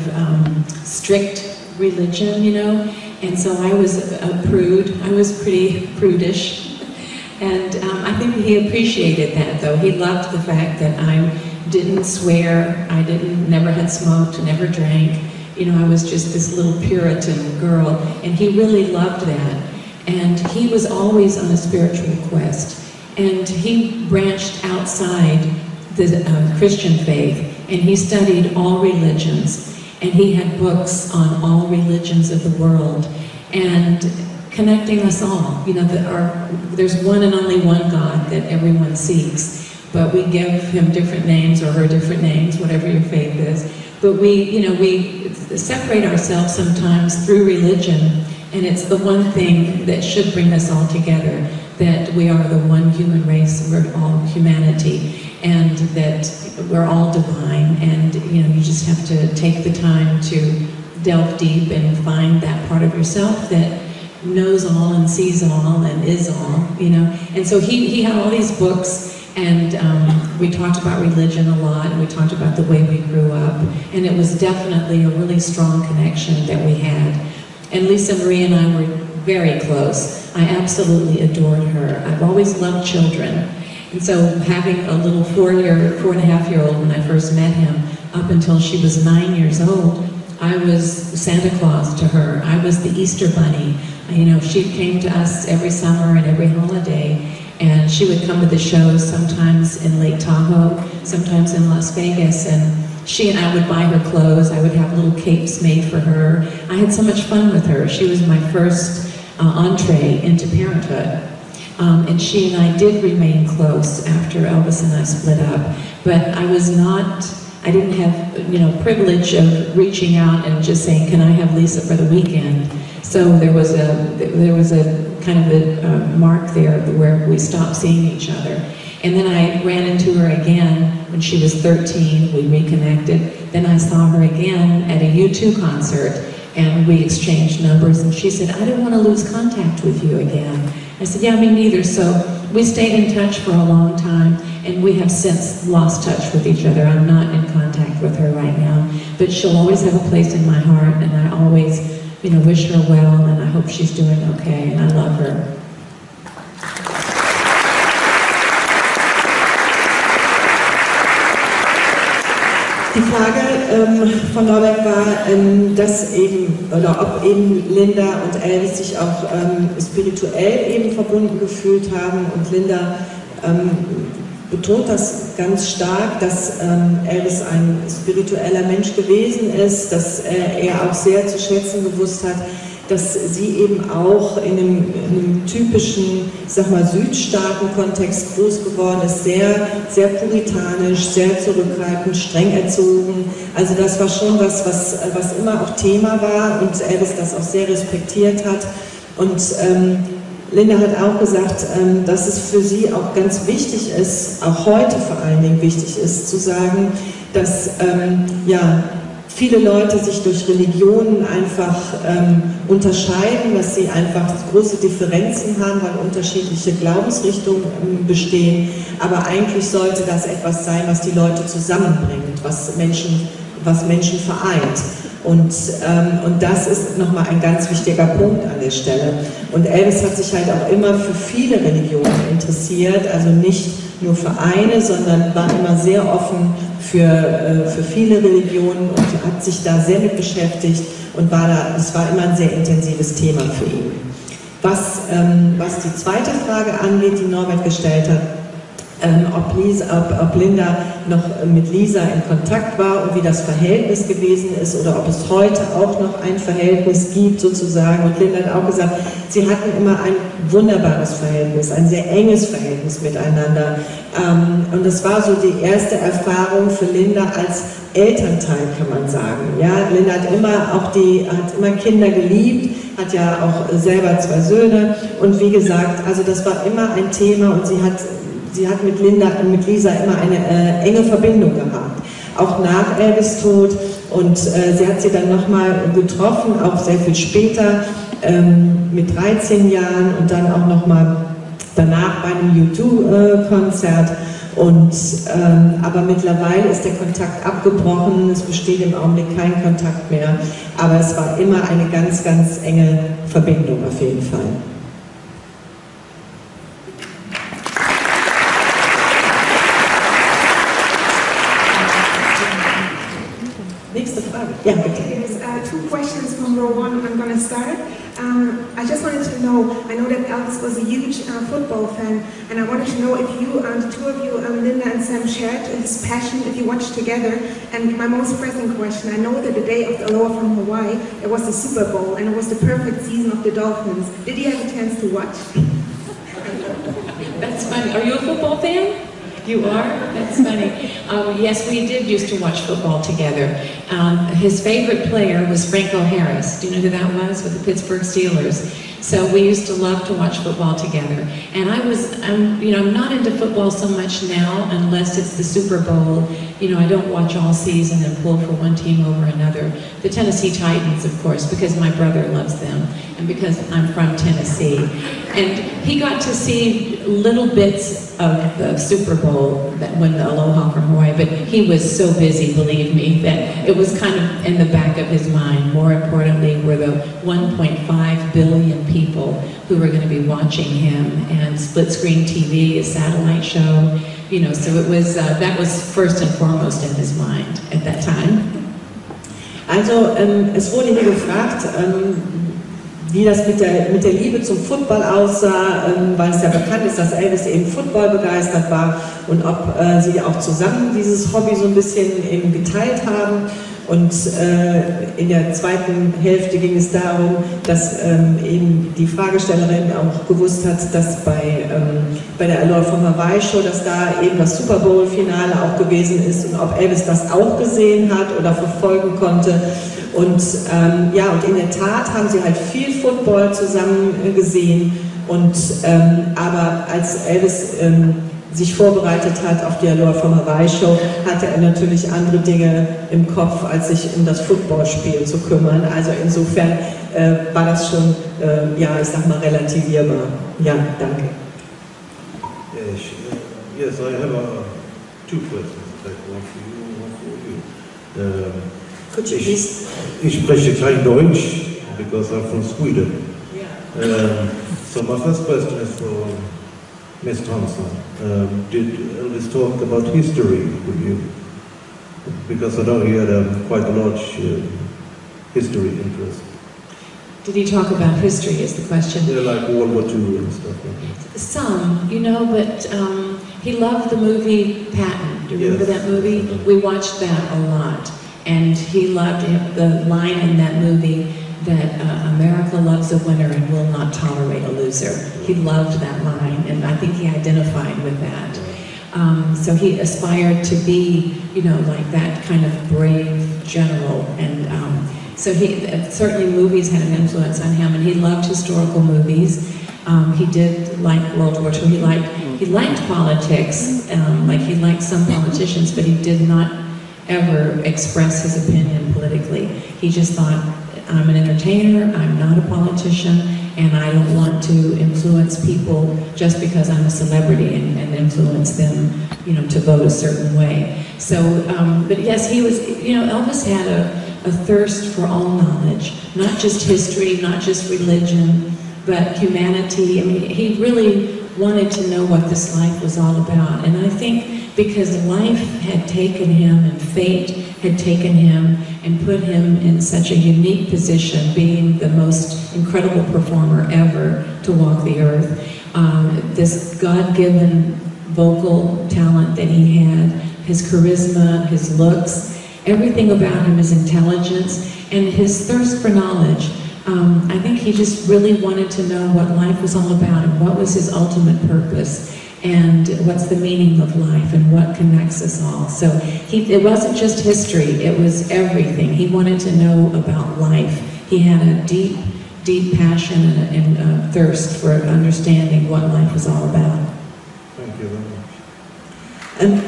strict religion, you know, and so I was a prude. I was pretty prudish. And I think he appreciated that, though. He loved the fact that I didn't swear, never had smoked, never drank, you know, I was just this little Puritan girl, and he really loved that. And he was always on a spiritual quest. And he branched outside the Christian faith, and he studied all religions. And he had books on all religions of the world, and connecting us all. You know, there's one and only one God that everyone seeks, but we give him different names or her different names, whatever your faith is. But we separate ourselves sometimes through religion, and it's the one thing that should bring us all together, that we are the one human race, we're all humanity, and that we're all divine, and you know, you just have to take the time to delve deep and find that part of yourself that knows all and sees all and is all, you know. And so he had all these books, and we talked about religion a lot, and we talked about the way we grew up, and it was definitely a really strong connection that we had. And Lisa Marie and I were very close. I absolutely adored her. I've always loved children. And so having a little 4.5-year-old when I first met him, up until she was 9 years old, I was Santa Claus to her. I was the Easter Bunny. You know, she came to us every summer and every holiday, and she would come to the shows, sometimes in Lake Tahoe, sometimes in Las Vegas, and she and I would buy her clothes. I would have little capes made for her. I had so much fun with her. She was my first entree into parenthood. And she and I did remain close after Elvis and I split up, but I didn't have, you know, privilege of reaching out and just saying, can I have Lisa for the weekend? So there was a kind of a mark there where we stopped seeing each other. And then I ran into her again when she was 13, we reconnected. Then I saw her again at a U2 concert, and we exchanged numbers, and she said, I don't want to lose contact with you again. I said, yeah, me neither. So we stayed in touch for a long time, and we have since lost touch with each other. I'm not in contact with her right now, but she'll always have a place in my heart, and I always, you know, wish her well, and I hope she's doing okay, and I love her. Die Frage von Norbert war, dass eben, oder ob eben Linda und Elvis sich auch spirituell eben verbunden gefühlt haben, und Linda betont das ganz stark, dass Elvis ein spiritueller Mensch gewesen ist, dass er auch sehr zu schätzen gewusst hat, dass sie eben auch in einem typischen, ich sag mal, Südstaaten-Kontext groß geworden ist, sehr, sehr puritanisch, sehr zurückhaltend, streng erzogen. Also das war schon was immer auch Thema war, und Elvis das auch sehr respektiert hat. Und Linda hat auch gesagt, dass es für sie auch ganz wichtig ist, auch heute vor allen Dingen wichtig ist, zu sagen, dass ja, viele Leute sich durch Religionen einfach unterscheiden, dass sie einfach große Differenzen haben, weil unterschiedliche Glaubensrichtungen bestehen. Aber eigentlich sollte das etwas sein, was die Leute zusammenbringt, was Menschen vereint. Und das ist nochmal ein ganz wichtiger Punkt an der Stelle. Und Elvis hat sich halt auch immer für viele Religionen interessiert, also nicht nur für eine, sondern war immer sehr offen für viele Religionen und hat sich da sehr mit beschäftigt, und es war immer ein sehr intensives Thema für ihn. Was die zweite Frage angeht, die Norbert gestellt hat, ob Linda noch mit Lisa in Kontakt war und wie das Verhältnis gewesen ist, oder ob es heute auch noch ein Verhältnis gibt sozusagen. Und Linda hat auch gesagt, sie hatten immer ein wunderbares Verhältnis, ein sehr enges Verhältnis miteinander. Und das war so die erste Erfahrung für Linda als Elternteil, kann man sagen. Ja, Linda hat immer Kinder geliebt, hat ja auch selber 2 Söhne, und wie gesagt, also das war immer ein Thema, und sie hat mit Lisa immer eine enge Verbindung gehabt, auch nach Elvis' Tod, und sie hat sie dann nochmal getroffen, auch sehr viel später, mit 13 Jahren, und dann auch nochmal danach bei einem U2-Konzert. Aber mittlerweile ist der Kontakt abgebrochen, es besteht im Augenblick kein Kontakt mehr, aber es war immer eine ganz, ganz enge Verbindung auf jeden Fall. Nächste Frage. Ja, bitte. Yes, two questions from row one. I'm going to start. I just wanted to know, I know that Elvis was a huge football fan, and I wanted to know if you, the two of you, Linda and Sam, shared his passion, if you watched together. And my most pressing question, I know that the day of the Aloha from Hawaii, it was the Super Bowl, and it was the perfect season of the Dolphins. Did you have a chance to watch? That's funny. Are you a football fan? You are? That's funny. Yes, we did used to watch football together. His favorite player was Franco Harris. Do you know who that was? With the Pittsburgh Steelers. So we used to love to watch football together. And I'm not into football so much now unless it's the Super Bowl. You know, I don't watch all season and pull for one team over another. The Tennessee Titans, of course, because my brother loves them and because I'm from Tennessee. And he got to see little bits of the Super Bowl when the Aloha from Hawaii, but he was so busy, believe me, that it was kind of in the back of his mind. More importantly were the 1.5 billion people who were going to be watching him, and split-screen TV, a satellite show, you know, so it was, that was first and foremost in his mind at that time. Also, es wurde hier gefragt, wie das mit der Liebe zum Football aussah, weil es ja bekannt ist, dass Elvis eben Football begeistert war, und ob sie auch zusammen dieses Hobby so ein bisschen eben geteilt haben. Und in der zweiten Hälfte ging es darum, dass eben die Fragestellerin auch gewusst hat, dass bei der Aloha from Hawaii Show, dass da eben das Super Bowl Finale auch gewesen ist, und ob Elvis das auch gesehen hat oder verfolgen konnte. Und ja, und in der Tat haben sie halt viel Football zusammen gesehen, und aber als Elvis sich vorbereitet hat auf die Aloha from Hawaii Show, hatte er natürlich andere Dinge im Kopf, als sich um das Footballspiel zu kümmern. Also insofern war das schon, ja, ich sag mal, relativierbar. Ja, danke. Yes, I have two questions. One for you and one for you. Could you please? Ich spreche kein Deutsch because I'm from Sweden. So my first question is for Miss Thompson. Did Elvis talk about history with you? Because I know he had quite a large history interest. Did he talk about history is the question? Yeah, like World War II and stuff like that. Some, you know, but he loved the movie Patton. Do you remember that movie? We watched that a lot. And he loved the line in that movie that America loves a winner and will not tolerate a loser. He loved that line, and I think he identified with that. So he aspired to be, you know, like that kind of brave general. And so certainly movies had an influence on him, and he loved historical movies. He did like World War II. He liked politics, like he liked some politicians, but he did not ever express his opinion politically. He just thought, I'm an entertainer, I'm not a politician, and I don't want to influence people just because I'm a celebrity and influence them, you know, to vote a certain way. So, but yes, he was, you know, Elvis had a thirst for all knowledge, not just history, not just religion, but humanity. I mean, he really wanted to know what this life was all about. And I think because life had taken him and fate had taken him and put him in such a unique position, being the most incredible performer ever to walk the earth. This God-given vocal talent that he had, his charisma, his looks, everything about him, his intelligence, and his thirst for knowledge. I think he just really wanted to know what life was all about and what was his ultimate purpose and what's the meaning of life and what connects us all. So it wasn't just history, it was everything. He wanted to know about life. He had a deep, deep passion and a thirst for understanding what life was all about. Thank you very much.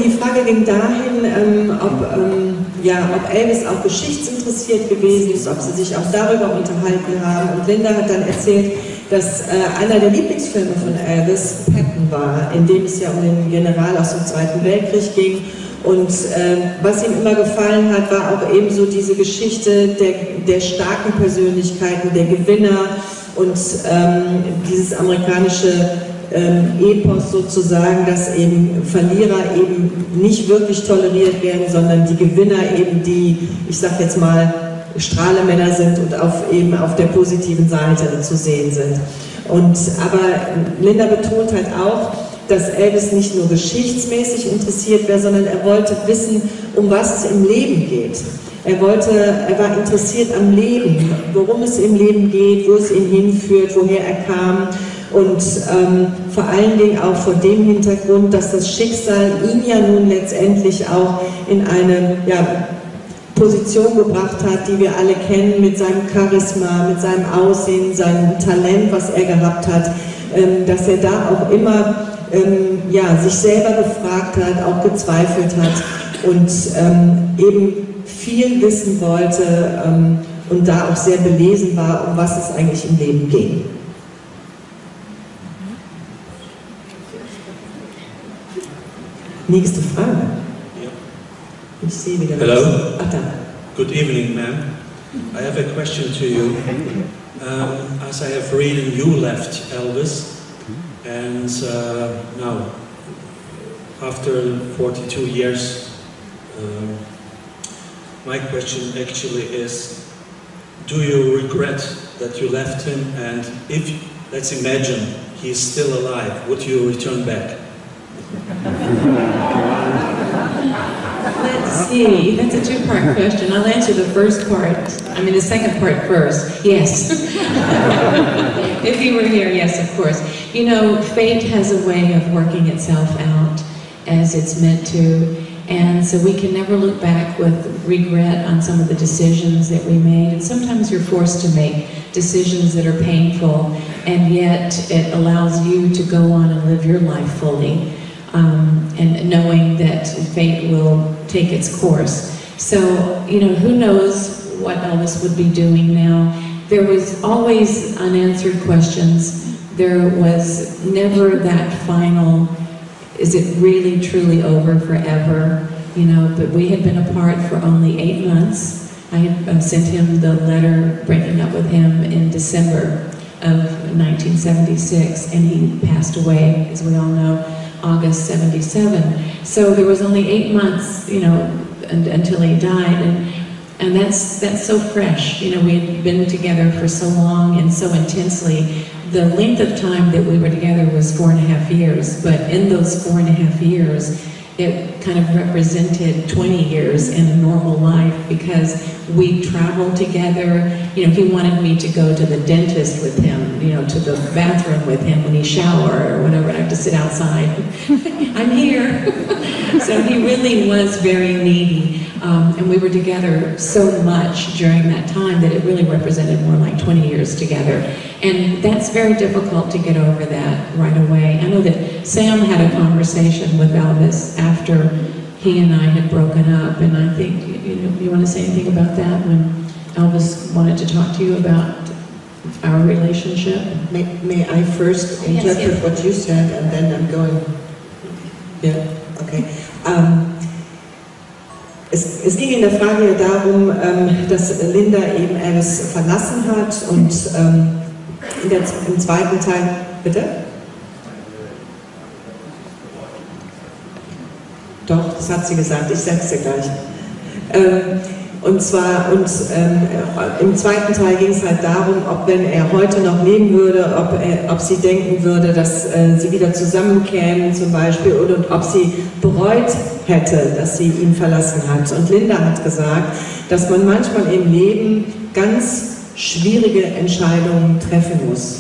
Die Frage ging dahin, ob Elvis auch geschichtsinteressiert gewesen ist, ob sie sich auch darüber unterhalten haben. Und Linda hat dann erzählt, dass einer der Lieblingsfilme von Elvis Patton war, in dem es ja um den General aus dem Zweiten Weltkrieg ging. Und was ihm immer gefallen hat, war auch eben so diese Geschichte der starken Persönlichkeiten, der Gewinner und dieses amerikanische Epos sozusagen, dass eben Verlierer eben nicht wirklich toleriert werden, sondern die Gewinner eben die, ich sag jetzt mal, Strahlemänner sind und eben auf der positiven Seite zu sehen sind. Aber Linda betont halt auch, dass Elvis nicht nur geschichtsmäßig interessiert wäre, sondern er wollte wissen, um was es im Leben geht. Er war interessiert am Leben, worum es im Leben geht, wo es ihn hinführt, woher er kam und vor allen Dingen auch vor dem Hintergrund, dass das Schicksal ihn ja nun letztendlich auch in eine Position gebracht hat, die wir alle kennen, mit seinem Charisma, mit seinem Aussehen, seinem Talent, was er gehabt hat, dass er da auch immer sich selber gefragt hat, auch gezweifelt hat und eben viel wissen wollte und da auch sehr belesen war, um was es eigentlich im Leben ging. Nächste Frage. Ich sehe wieder. Hello. Ach, da. Good evening, ma'am. I have a question to you. As I have read, you left Elvis, and now, after 42 years, my question actually is, do you regret that you left him? And if, let's imagine, he's still alive, would you return back? Let's see, that's a two-part question. I'll answer the the second part first. Yes. If he were here, yes, of course. You know, fate has a way of working itself out as it's meant to, and so we can never look back with regret on some of the decisions that we made. And sometimes you're forced to make decisions that are painful, and yet it allows you to go on and live your life fully. And knowing that fate will take its course. So, you know, who knows what Elvis would be doing now. There was always unanswered questions. There was never that final, is it really truly over forever? You know, but we had been apart for only 8 months. I had sent him the letter breaking up with him in December of 1976, and he passed away, as we all know, August 77. So there was only 8 months, you know, until he died, and that's so fresh. You know, we had been together for so long and so intensely. The length of time that we were together was 4.5 years, but in those 4.5 years, it kind of represented 20 years in a normal life because we traveled together. You know, he wanted me to go to the dentist with him, you know, to the bathroom with him when he showered or whatever. I have to sit outside. I'm here. So he really was very needy. And we were together so much during that time that it really represented more like 20 years together. And that's very difficult to get over that right away. I know that Sam had a conversation with Elvis after he and I had broken up, and I think, you want to say anything about that when Elvis wanted to talk to you about our relationship? May I first interpret what you said, and then I'm going... Yeah, okay. Es ging in der Frage ja darum, dass Linda eben Elvis verlassen hat und im zweiten Teil... Bitte? Doch, das hat sie gesagt, ich sag's dir gleich. Im zweiten Teil ging es halt darum, ob, wenn er heute noch leben würde, ob sie denken würde, dass sie wieder zusammenkämen zum Beispiel, oder ob sie bereut hätte, dass sie ihn verlassen hat. Und Linda hat gesagt, dass man manchmal im Leben ganz schwierige Entscheidungen treffen muss.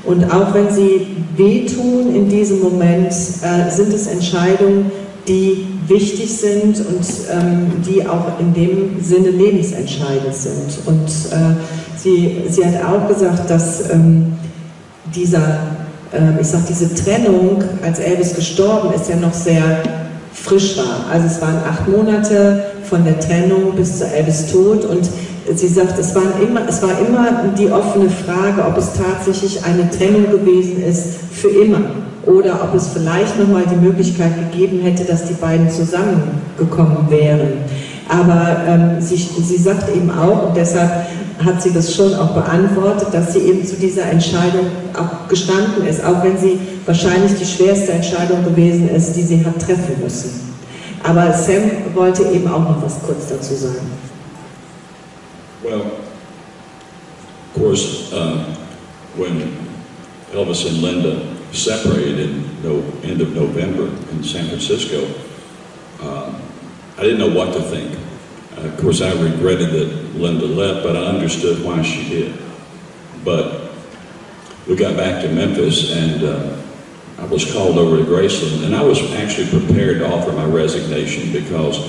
Und auch wenn sie wehtun in diesem Moment, sind es Entscheidungen, die wichtig sind und die auch in dem Sinne lebensentscheidend sind. Und sie hat auch gesagt, dass diese Trennung, als Elvis gestorben ist, ja noch sehr frisch war. Also es waren 8 Monate von der Trennung bis zu Elvis Tod, und sie sagt, es war immer die offene Frage, ob es tatsächlich eine Trennung gewesen ist für immer, oder ob es vielleicht nochmal die Möglichkeit gegeben hätte, dass die beiden zusammengekommen wären. Aber sie sagt eben auch, und deshalb hat sie das schon auch beantwortet, dass sie eben zu dieser Entscheidung auch gestanden ist, auch wenn sie wahrscheinlich die schwerste Entscheidung gewesen ist, die sie hat treffen müssen. Aber Sam wollte eben auch noch was kurz dazu sagen. Well, of course, when Elvis and Linda separated in end of November in San Francisco, I didn't know what to think. Of course, I regretted that Linda left, but I understood why she did. But we got back to Memphis, and I was called over to Graceland, and I was actually prepared to offer my resignation because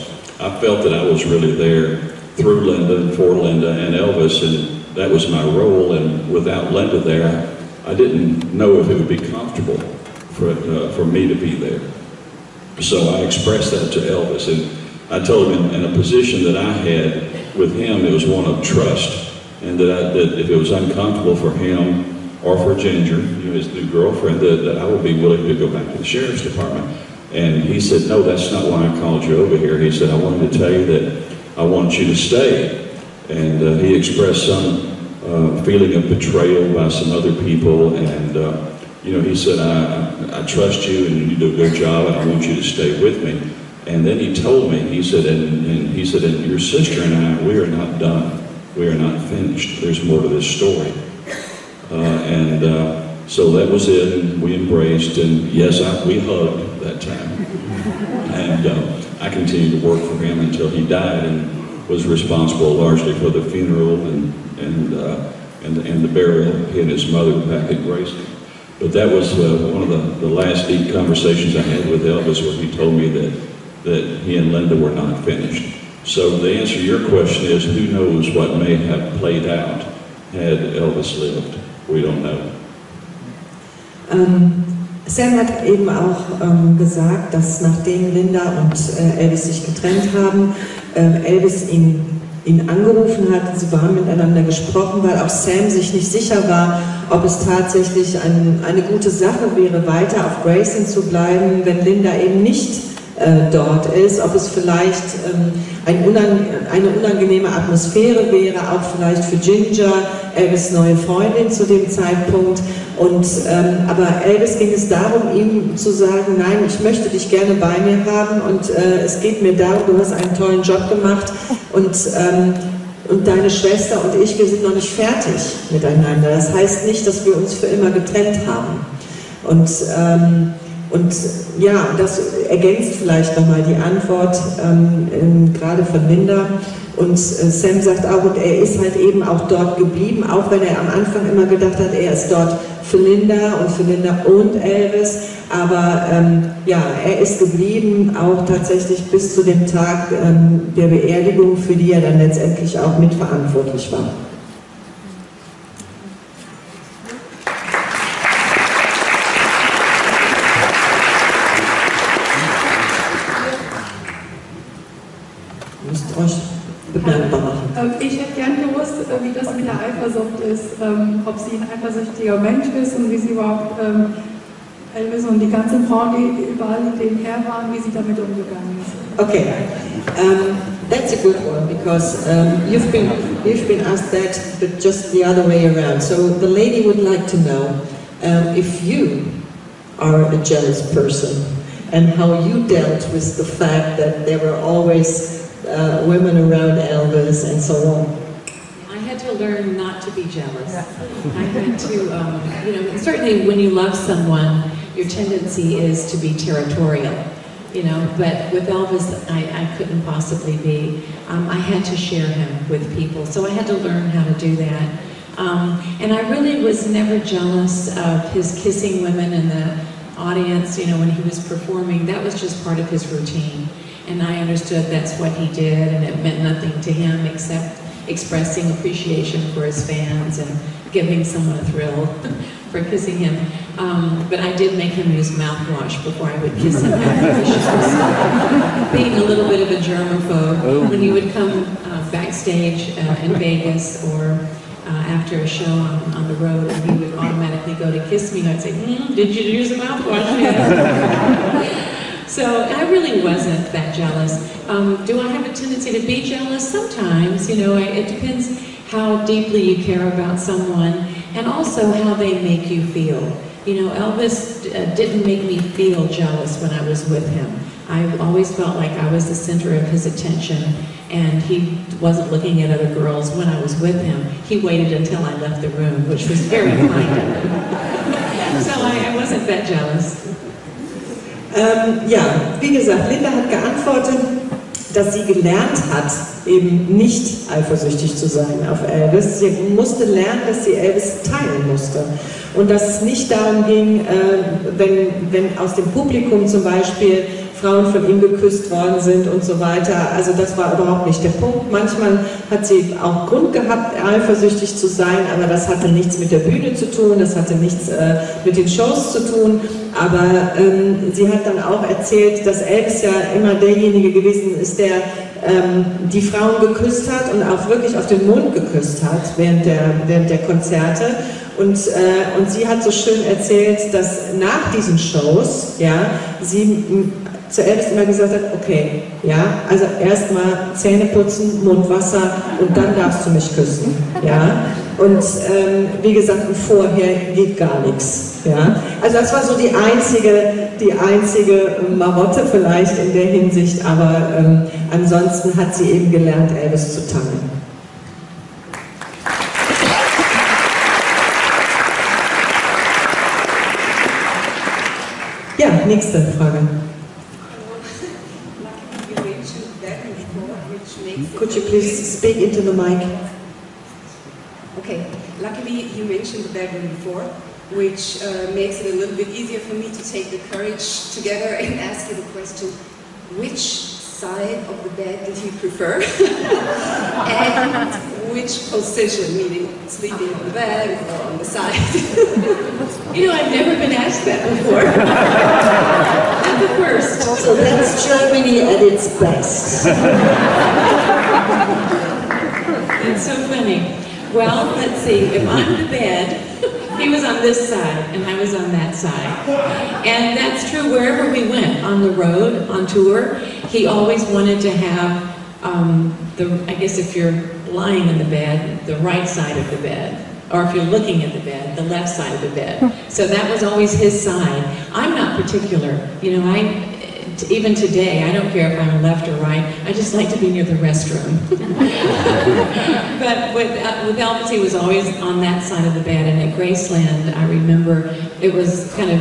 I felt that I was really there through Linda and for Linda and Elvis, and that was my role. And without Linda there, I didn't know if it would be comfortable for me to be there. So I expressed that to Elvis, and I told him in a position that I had with him, it was one of trust, and that if it was uncomfortable for him or for Ginger, his new girlfriend, that I would be willing to go back to the sheriff's department. And he said, no, that's not why I called you over here. He said, I wanted to tell you that I want you to stay. And he expressed some feeling of betrayal by some other people, and he said, I trust you and you do a good job, and I want you to stay with me. And then he told me, he said, and your sister and I, we are not done. We are not finished. There's more to this story. So that was it, and we embraced, and yes, we hugged that time. And I continued to work for him until he died, and was responsible largely for the funeral and the burial. He and his mother back at Graceland. But that was one of the last deep conversations I had with Elvis, where he told me that he and Linda were not finished. So the answer to your question is, who knows what may have played out had Elvis lived? We don't know. Sam hat eben auch gesagt, dass nachdem Linda und Elvis sich getrennt haben, Elvis ihn angerufen hat, sie haben miteinander gesprochen, weil auch Sam sich nicht sicher war, ob es tatsächlich eine gute Sache wäre, weiter auf Graceland zu bleiben, wenn Linda eben nicht dort ist, ob es vielleicht eine unangenehme Atmosphäre wäre, auch vielleicht für Ginger, Elvis' neue Freundin zu dem Zeitpunkt. Aber Elvis ging es darum, ihm zu sagen, nein, ich möchte dich gerne bei mir haben, und es geht mir darum, du hast einen tollen Job gemacht, und deine Schwester und ich, wir sind noch nicht fertig miteinander. Das heißt nicht, dass wir uns für immer getrennt haben. Und ja, das ergänzt vielleicht nochmal die Antwort, gerade von Linda. Und Sam sagt auch, und er ist halt eben auch dort geblieben, auch wenn er am Anfang immer gedacht hat, er ist dort für Linda und Elvis. Aber ja, er ist geblieben, auch tatsächlich bis zu dem Tag der Beerdigung, für die er dann letztendlich auch mitverantwortlich war. Ich hätte gern gewusst, wie das mit der Eifersucht ist, ob sie ein eifersüchtiger Mensch ist und wie sie überhaupt Elvis und die ganzen Frauen, die überall hinten her waren, wie sie damit umgegangen ist. Okay, that's a good one, because you've been asked that, but just the other way around. So the lady would like to know if you are a jealous person and how you dealt with the fact that there were always women around Elvis and so on. I had to learn not to be jealous. I had to, certainly when you love someone, your tendency is to be territorial, but with Elvis, I couldn't possibly be. I had to share him with people, so I had to learn how to do that. And I really was never jealous of his kissing women in the audience, when he was performing. That was just part of his routine. And I understood that's what he did, and it meant nothing to him except expressing appreciation for his fans and giving someone a thrill for kissing him. But I did make him use mouthwash before I would kiss him after the shows. Being a little bit of a germaphobe, when he would come backstage in Vegas or after a show on the road, and he would automatically go to kiss me, and I'd say, did you use a mouthwash yet? So I really wasn't that jealous. Do I have a tendency to be jealous? Sometimes, it depends. how deeply you care about someone, and also how they make you feel. You know, Elvis didn't make me feel jealous when I was with him. I always felt like I was the center of his attention, and he wasn't looking at other girls when I was with him. He waited until I left the room, which was very kind of him. So I wasn't that jealous. Ja, wie gesagt, Linda hat geantwortet, dass sie gelernt hat, eben nicht eifersüchtig zu sein auf Elvis. Sie musste lernen, dass sie Elvis teilen musste. Und dass es nicht darum ging, wenn aus dem Publikum zum Beispiel Frauen von ihm geküsst worden sind und so weiter. Also das war überhaupt nicht der Punkt. Manchmal hat sie auch Grund gehabt, eifersüchtig zu sein, aber das hatte nichts mit der Bühne zu tun, das hatte nichts mit den Shows zu tun. Aber sie hat dann auch erzählt, dass Elvis ja immer derjenige gewesen ist, der die Frauen geküsst hat und auch wirklich auf den Mund geküsst hat während der Konzerte. Und sie hat so schön erzählt, dass nach diesen Shows, ja, sie zu Elvis immer gesagt hat, okay, ja, also erstmal Zähne putzen, Mundwasser und dann darfst du mich küssen, ja. Und wie gesagt, vorher geht gar nichts, ja. Also das war so die einzige Marotte vielleicht in der Hinsicht, aber ansonsten hat sie eben gelernt, Elvis zu teilen. Ja, nächste Frage. Could you please speak into the mic? Okay, luckily you mentioned the bedroom before, which makes it a little bit easier for me to take the courage together and ask you the question, which side of the bed did you prefer? And which position, meaning sleeping on the bed or on the side? You know, I've never been asked that before. Not the first. So that's Germany at its best. It's so funny. Well, let's see, if I'm the bed, he was on this side and I was on that side. And that's true wherever we went, on the road, on tour, he always wanted to have, I guess if you're lying in the bed, the right side of the bed. Or if you're looking at the bed, the left side of the bed. So that was always his side. I'm not particular. You know, even today, I don't care if I'm left or right. I just like to be near the restroom. But with Elvis, he was always on that side of the bed. And at Graceland, I remember it was kind of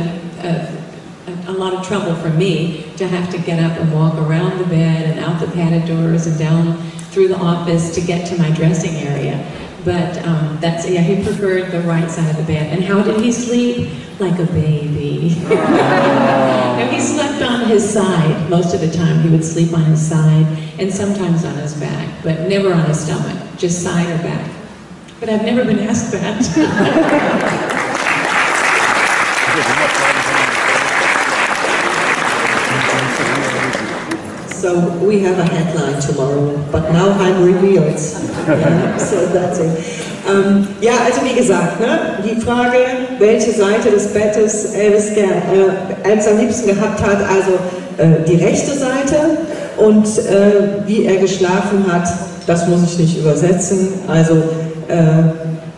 a lot of trouble for me to have to get up and walk around the bed and out the padded doors and down through the office to get to my dressing area. But yeah, he preferred the right side of the bed. And how did he sleep? Like a baby. And he slept on his side most of the time. He would sleep on his side and sometimes on his back, but never on his stomach, just side or back. But I've never been asked that. So we have a headline tomorrow, but Nauheim reveals. Yeah, so that's it. Ja, also wie gesagt, ne, die Frage, welche Seite des Bettes Elvis am liebsten gehabt hat, also die rechte Seite, und wie er geschlafen hat, das muss ich nicht übersetzen, also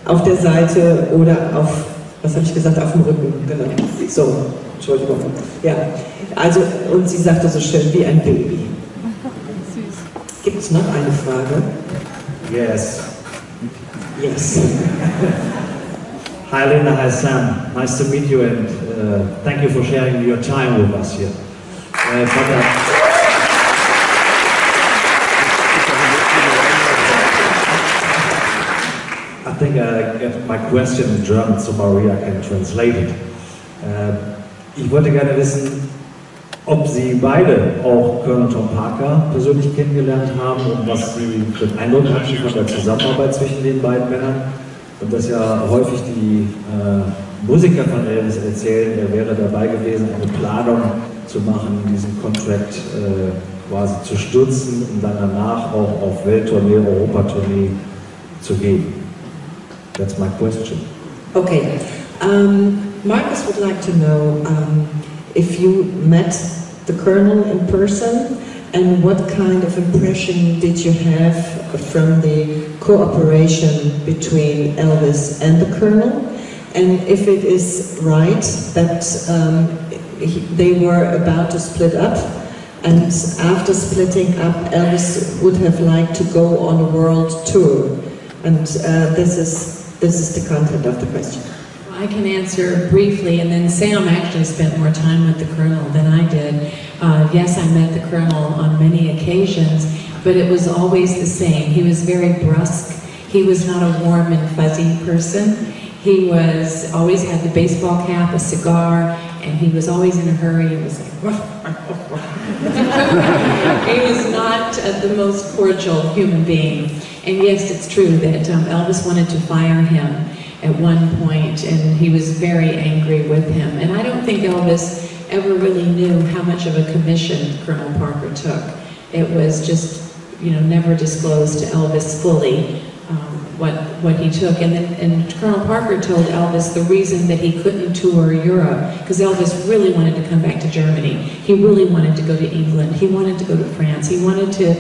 auf der Seite oder auf, was habe ich gesagt, auf dem Rücken, genau. So, Entschuldigung. Ja, also, und sie sagte so schön, wie ein Baby. Gibt es noch eine Frage? Yes. Yes. Hi Linda, hi Sam. Nice to meet you and thank you for sharing your time with us here. I think I get my question in German, so Maria can translate it. Ich wollte gerne wissen, ob Sie beide auch Colonel Tom Parker persönlich kennengelernt haben und was Sie für einen Eindruck hatten von der Zusammenarbeit zwischen den beiden Männern. Und dass ja häufig die Musiker von Elvis erzählen, er wäre dabei gewesen, eine Planung zu machen, diesen Contract quasi zu stürzen und dann danach auch auf Welttournee, Europatournee zu gehen. That's my question. Okay. Marcus would like to know if you met the Colonel in person and what kind of impression did you have from the cooperation between Elvis and the Colonel? And if it is right that they were about to split up, and after splitting up, Elvis would have liked to go on a world tour. And this is the content of the question. I can answer briefly, and then Sam actually spent more time with the Colonel than I did. Yes, I met the Colonel on many occasions, but it was always the same. He was very brusque. He was not a warm and fuzzy person. He was always had the baseball cap, a cigar, and he was always in a hurry. It was like, he was not the most cordial human being. And yes, it's true that Elvis wanted to fire him at one point, and he was very angry with him. And I don't think Elvis ever really knew how much of a commission Colonel Parker took. It was just, you know, never disclosed to Elvis fully what he took. And Colonel Parker told Elvis the reason that he couldn't tour Europe, because Elvis really wanted to come back to Germany. He really wanted to go to England. He wanted to go to France. He wanted to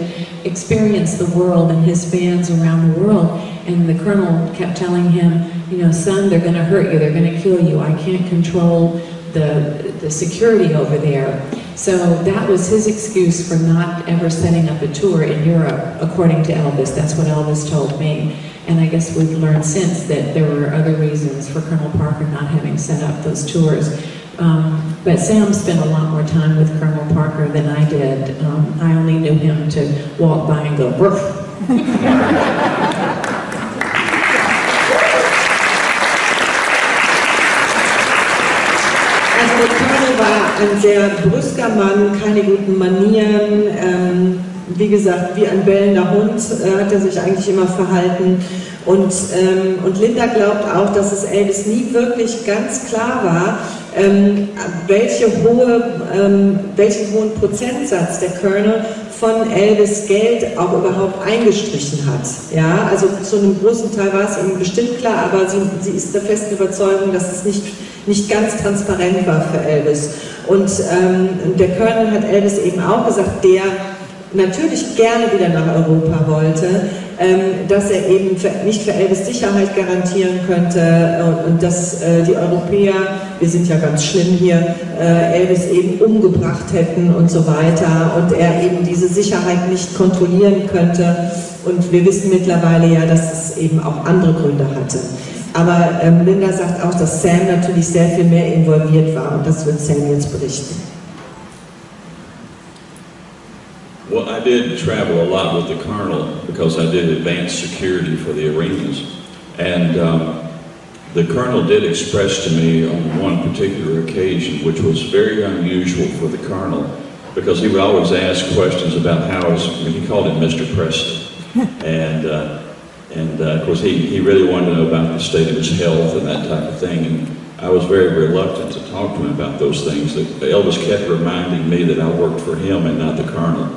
experience the world and his fans around the world. And the Colonel kept telling him, you know, son, they're going to hurt you. They're going to kill you. I can't control the security over there. So that was his excuse for not ever setting up a tour in Europe, according to Elvis. That's what Elvis told me. And I guess we've learned since that there were other reasons for Colonel Parker not having set up those tours. But Sam spent a lot more time with Colonel Parker than I did. I only knew him to walk by and go, "Broof." Also der Colonel war ein sehr brüsker Mann, keine guten Manieren, wie gesagt, wie ein bellender Hund hat er sich eigentlich immer verhalten. Und Linda glaubt auch, dass es Elvis nie wirklich ganz klar war, welchen hohen Prozentsatz der Colonel von Elvis Geld auch überhaupt eingestrichen hat. Ja, also zu einem großen Teil war es ihm bestimmt klar, aber sie ist der festen Überzeugung, dass es nicht ganz transparent war für Elvis. Und der Colonel hat Elvis eben auch gesagt, der natürlich gerne wieder nach Europa wollte, dass er eben nicht für Elvis Sicherheit garantieren könnte und dass die Europäer, wir sind ja ganz schlimm hier, Elvis eben umgebracht hätten und so weiter und er eben diese Sicherheit nicht kontrollieren könnte. Und wir wissen mittlerweile ja, dass es eben auch andere Gründe hatte. Aber Linda sagt auch, dass Sam natürlich sehr viel mehr involviert war und das wird Sam jetzt berichten. Well, I did travel a lot with the Colonel because I did advanced security for the arenas. And the Colonel did express to me on one particular occasion, which was very unusual for the Colonel, because he would always ask questions about how he called him Mr. Presley. And of course he really wanted to know about the state of his health and that type of thing. And I was very reluctant to talk to him about those things. Elvis kept reminding me that I worked for him and not the Colonel.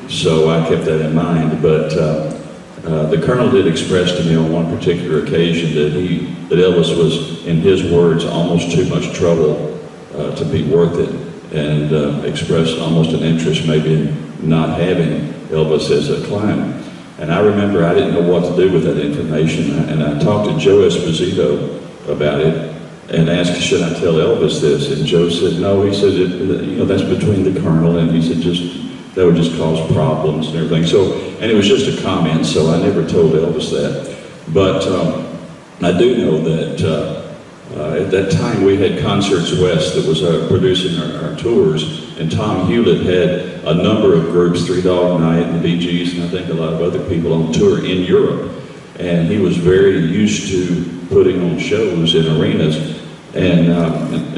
So I kept that in mind, but the Colonel did express to me on one particular occasion that Elvis was, in his words, almost too much trouble to be worth it, and expressed almost an interest maybe in not having Elvis as a client. And I remember I didn't know what to do with that information, and I talked to Joe Esposito about it and asked, should I tell Elvis this? And Joe said, no. He said, you know, that's between the Colonel, and he said, that would just cause problems and everything. So, and it was just a comment, so I never told Elvis that. But I do know that at that time we had Concerts West that was producing our tours, and Tom Hewlett had a number of groups, Three Dog Night and the Bee Gees, and I think a lot of other people on tour in Europe. And he was very used to putting on shows in arenas. And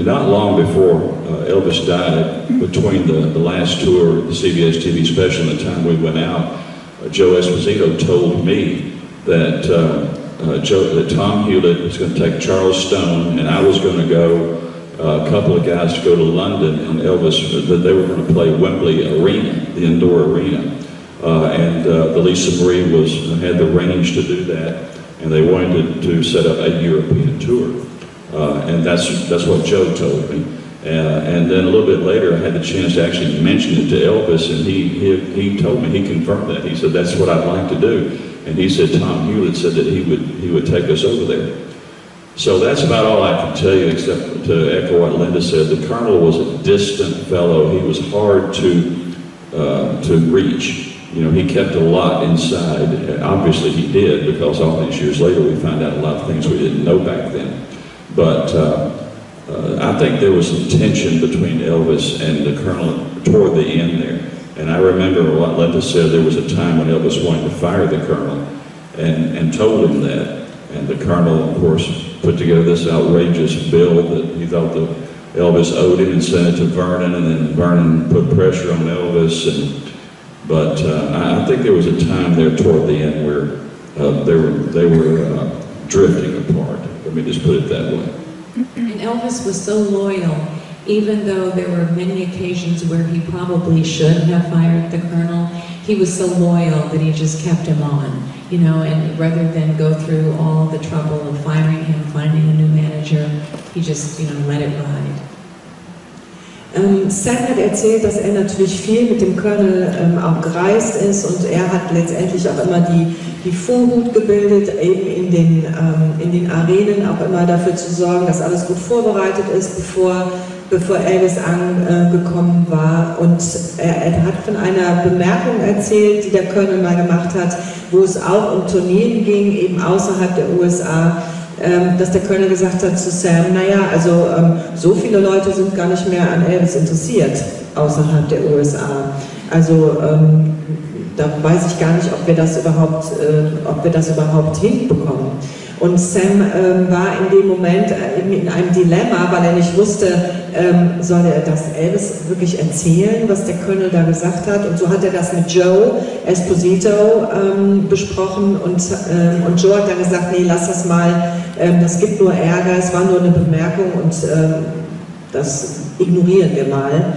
not long before Elvis died, between the last tour, the CBS TV special, and the time we went out, Joe Esposito told me that Tom Hewlett was going to take Charles Stone, and I was going to go, a couple of guys to go to London, and Elvis, that they were going to play Wembley Arena, the indoor arena. And Lisa Marie had the range to do that, and they wanted to set up a European tour. And that's what Joe told me. And then a little bit later, I had the chance to actually mention it to Elvis, and he told me, he confirmed that. He said, that's what I'd like to do. And he said, Tom Hewlett said that he would take us over there. So that's about all I can tell you, except to echo what Linda said. The Colonel was a distant fellow. He was hard to reach. You know, he kept a lot inside. Obviously he did, because all these years later we found out a lot of things we didn't know back then. But I think there was some tension between Elvis and the Colonel toward the end there. And I remember what Linda said, there was a time when Elvis wanted to fire the Colonel and told him that. And the Colonel, of course, put together this outrageous bill that he thought that Elvis owed him and sent it to Vernon, and then Vernon put pressure on Elvis. But I think there was a time there toward the end where they were drifting apart. Let me just put it that way. And Elvis was so loyal, even though there were many occasions where he probably should have fired the Colonel. He was so loyal that he just kept him on, you know, and rather than go through all the trouble of firing him, finding a new manager, he just, you know, let it ride. Sam hat erzählt, dass er natürlich viel mit dem Colonel auch gereist ist, und er hat letztendlich auch immer die Vorhut gebildet, eben in den Arenen auch immer dafür zu sorgen, dass alles gut vorbereitet ist, bevor Elvis angekommen war. Und er hat von einer Bemerkung erzählt, die der Colonel mal gemacht hat, wo es auch um Tourneen ging, eben außerhalb der USA, dass der Colonel gesagt hat zu Sam, naja, also so viele Leute sind gar nicht mehr an Elvis interessiert außerhalb der USA. Also da weiß ich gar nicht, ob wir das überhaupt hinbekommen. Und Sam war in dem Moment in einem Dilemma, weil er nicht wusste, soll er das Elvis wirklich erzählen, was der Colonel da gesagt hat. Und so hat er das mit Joe Esposito besprochen, und Joe hat dann gesagt, nee, lass das mal, das gibt nur Ärger, es war nur eine Bemerkung, und das ignorieren wir mal.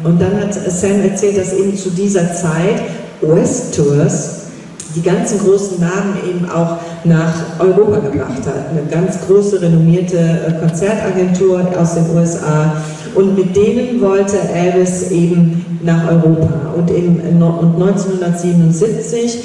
Und dann hat Sam erzählt, dass eben zu dieser Zeit West-Tours die ganzen großen Namen eben auch nach Europa gebracht hat. Eine ganz große, renommierte Konzertagentur aus den USA, und mit denen wollte Elvis eben nach Europa. Und 1977,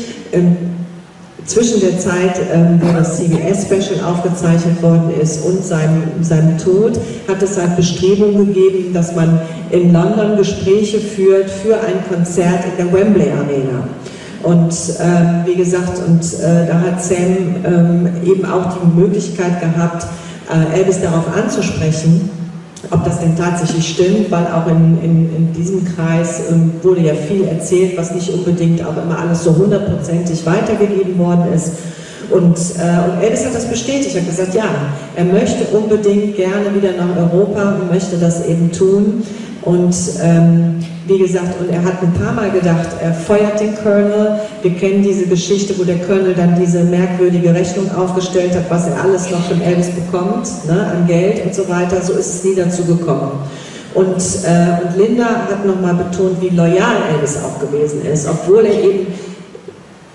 zwischen der Zeit, wo das CBS-Special aufgezeichnet worden ist und seinem Tod, hat es halt Bestrebungen gegeben, dass man in London Gespräche führt für ein Konzert in der Wembley Arena. Und wie gesagt, da hat Sam eben auch die Möglichkeit gehabt, Elvis darauf anzusprechen, ob das denn tatsächlich stimmt, weil auch in diesem Kreis wurde ja viel erzählt, was nicht unbedingt auch immer alles so hundertprozentig weitergegeben worden ist. Und Elvis hat das bestätigt, er hat gesagt, ja, er möchte unbedingt gerne wieder nach Europa und möchte das eben tun. Und wie gesagt, und er hat ein paar Mal gedacht, er feuert den Colonel. Wir kennen diese Geschichte, wo der Colonel dann diese merkwürdige Rechnung aufgestellt hat, was er alles noch von Elvis bekommt, ne, an Geld und so weiter. So ist es nie dazu gekommen. Und Linda hat nochmal betont, wie loyal Elvis auch gewesen ist, obwohl er eben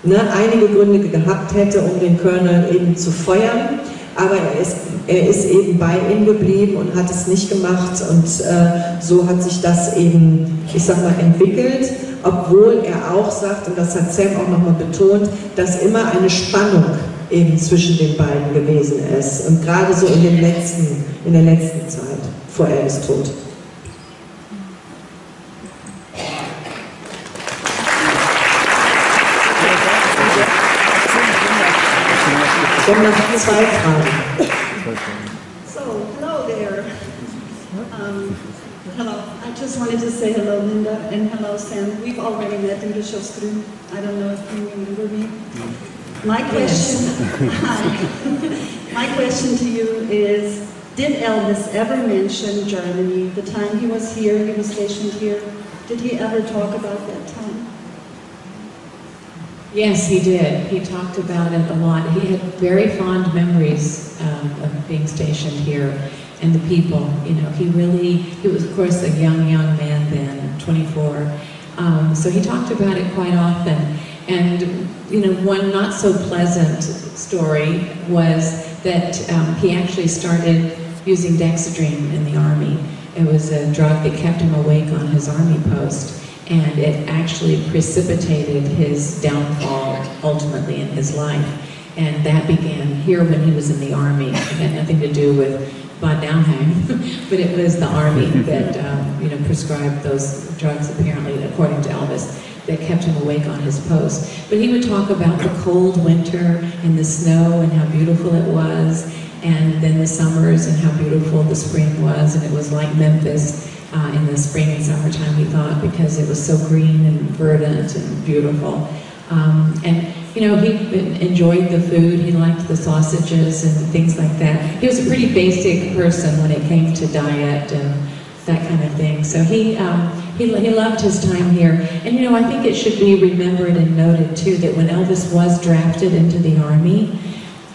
einige Gründe gehabt hätte, um den Colonel eben zu feuern. Aber er ist eben bei ihm geblieben und hat es nicht gemacht, und so hat sich das eben, ich sag mal, entwickelt, obwohl er auch sagt, und das hat Sam auch nochmal betont, dass immer eine Spannung eben zwischen den beiden gewesen ist, und gerade so in der letzten Zeit vor Elvis' Tod. Noch zwei Fragen. So, hello there. Hello. I just wanted to say hello, Linda, and hello, Sam. We've already met in Bischofsgrün. I don't know if you remember me. My question, my question to you is, did Elvis ever mention Germany? The time he was here, he was stationed here. Did he ever talk about that time? Yes, he did. He talked about it a lot. He had very fond memories of being stationed here, and the people. You know, he was, of course, a young man then, 24. So he talked about it quite often. And, you know, one not so pleasant story was that he actually started using dexedrine in the army. It was a drug that kept him awake on his army post, and it actually precipitated his downfall ultimately in his life. And that began here when he was in the army. It had nothing to do with Bad Nauheim, but it was the army that prescribed those drugs, apparently, according to Elvis, that kept him awake on his post. But he would talk about the cold winter and the snow and how beautiful it was, and then the summers and how beautiful the spring was, and it was like Memphis in the spring and summertime, he thought, because it was so green and verdant and beautiful. And he enjoyed the food. He liked the sausages and things like that. He was a pretty basic person when it came to diet and that kind of thing. So he loved his time here. And I think it should be remembered and noted too that when Elvis was drafted into the army,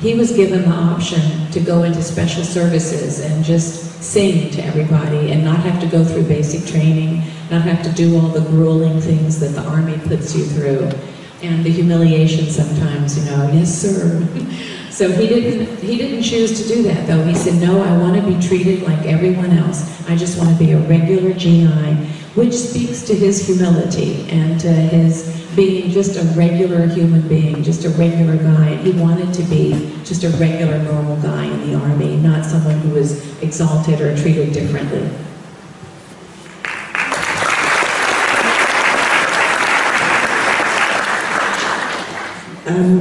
he was given the option to go into special services and just sing to everybody and not have to go through basic training, not have to do all the grueling things that the army puts you through. And the humiliation sometimes, yes sir. So he didn't choose to do that though. He said, no, I want to be treated like everyone else. I just want to be a regular GI, which speaks to his humility and to his being just a regular human being, just a regular guy. He wanted to be just a regular, normal guy in the army, not someone who was exalted or treated differently.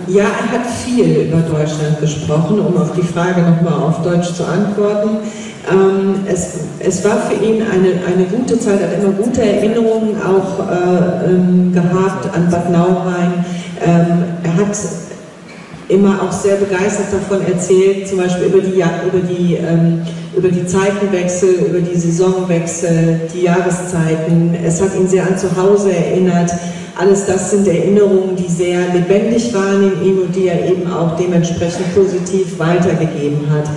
Ja, hat viel über Deutschland gesprochen, um auf die Frage nochmal auf Deutsch zu antworten. Es war für ihn eine gute Zeit, er hat immer gute Erinnerungen auch gehabt an Bad Nauheim. Er hat immer auch sehr begeistert davon erzählt, zum Beispiel über die Zeitenwechsel, über die Saisonwechsel, die Jahreszeiten. Es hat ihn sehr an zu Hause erinnert. Alles das sind Erinnerungen, die sehr lebendig waren in ihm und die er eben auch dementsprechend positiv weitergegeben hat.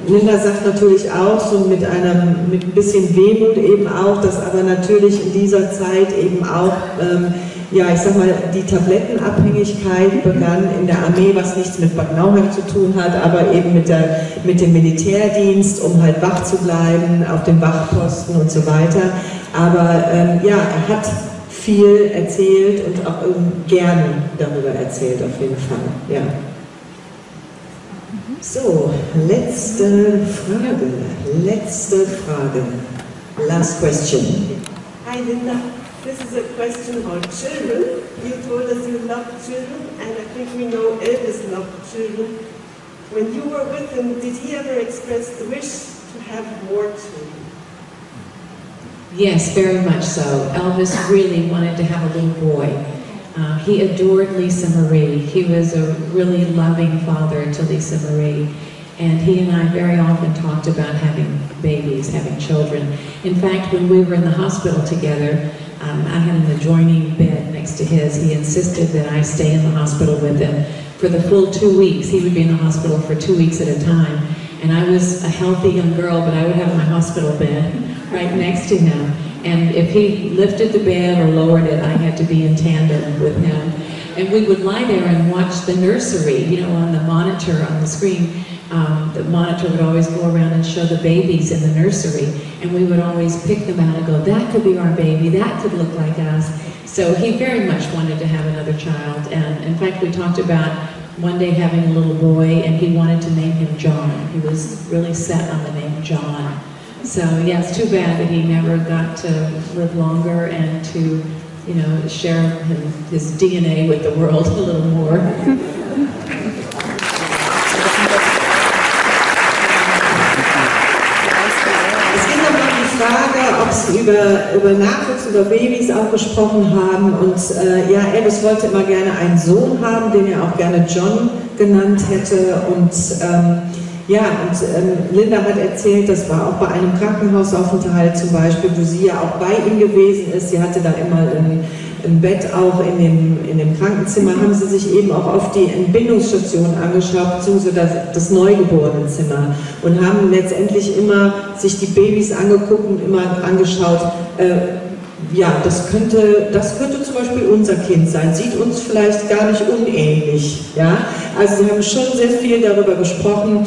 Linda sagt natürlich auch, so mit ein bisschen Wehmut eben auch, dass aber natürlich in dieser Zeit eben auch, ich sag mal, die Tablettenabhängigkeit begann in der Armee, was nichts mit Bad Nauheim zu tun hat, aber eben mit dem Militärdienst, um halt wach zu bleiben, auf den Wachposten und so weiter. Aber er hat viel erzählt und auch gerne darüber erzählt, auf jeden Fall. Ja. So, letzte Frage. Last question. Hi Linda, this is a question about children. You told us you love children, and I think we know Elvis loved children. When you were with him, did he ever express the wish to have more children? Yes, very much so. Elvis really wanted to have a little boy. He adored Lisa Marie. He was a really loving father to Lisa Marie. And he and I very often talked about having babies, having children. In fact, when we were in the hospital together, I had an adjoining bed next to his. He insisted that I stay in the hospital with him for the full 2 weeks. He would be in the hospital for 2 weeks at a time. And I was a healthy young girl, but I would have my hospital bed right next to him. And if he lifted the bed or lowered it, I had to be in tandem with him. And we would lie there and watch the nursery, on the monitor on the screen. The monitor would always go around and show the babies in the nursery. And we would always pick them out and go, that could be our baby, that could look like us. So he very much wanted to have another child. And in fact, we talked about one day having a little boy, and he wanted to name him John. He was really set on the name John. So yeah, it's too bad that he never got to live longer and to, share his DNA with the world a little more. Es ging noch um die Frage, ob Sie über Nachwuchs, über Babys auch gesprochen haben. Und Elvis wollte immer gerne einen Sohn haben, den er auch gerne John genannt hätte. Und Linda hat erzählt, das war auch bei einem Krankenhausaufenthalt zum Beispiel, wo sie ja auch bei ihm gewesen ist. Sie hatte da immer ein Bett auch in dem Krankenzimmer, haben sie sich eben auch auf die Entbindungsstation angeschaut, beziehungsweise das Neugeborenenzimmer, und haben letztendlich immer sich die Babys angeguckt und immer angeschaut, das könnte zum Beispiel unser Kind sein, sieht uns vielleicht gar nicht unähnlich. Ja? Also sie haben schon sehr viel darüber gesprochen.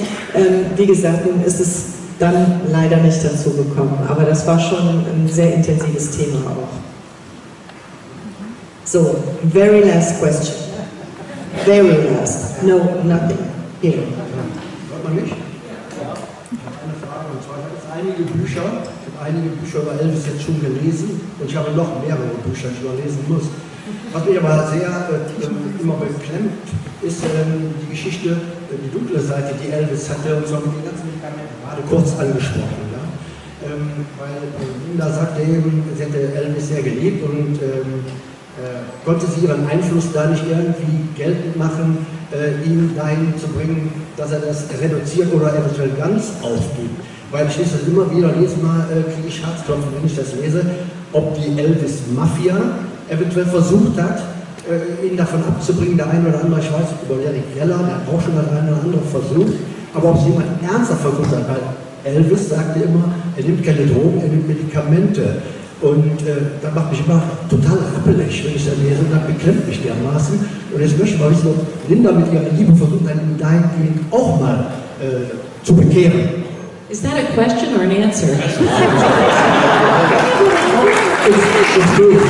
Wie gesagt, nun ist es dann leider nicht dazu gekommen. Aber das war schon ein sehr intensives Thema auch. So, very last question. Very last. No, nothing. Here. Hört man mich? Ja. Ich habe eine Frage, und zwar, ich habe einige Bücher über Elvis jetzt schon gelesen und ich habe noch mehrere Bücher, die ich noch lesen muss. Was mich aber sehr immer beklemmt, ist die Geschichte, die dunkle Seite, die Elvis hatte, und zwar mit den ganzen Medikamenten, gerade kurz angesprochen. Ja? Weil Linda sagte eben, sie hätte Elvis sehr geliebt und konnte sie ihren Einfluss da nicht irgendwie geltend machen, ihn dahin zu bringen, dass er das reduziert oder eventuell ganz aufgibt. Weil ich lese das immer wieder, jedes Mal kriege ich Herzklopfen, wenn ich das lese, ob die Elvis-Mafia eventuell versucht hat, ihn davon abzubringen, der eine oder andere, ich weiß, über Larry Geller, der hat auch schon das eine oder andere versucht, aber ob es jemand ernsthaft versucht hat, weil Elvis sagte immer, er nimmt keine Drogen, er nimmt Medikamente. Und das macht mich immer total rappelig, wenn ich das lese, und das beklemmt mich dermaßen. Und jetzt möchte ich mal wissen, ob Linda mit ihrer Liebe versucht, einen dahingehend auch mal zu bekehren. Is that a question or an answer? It's good.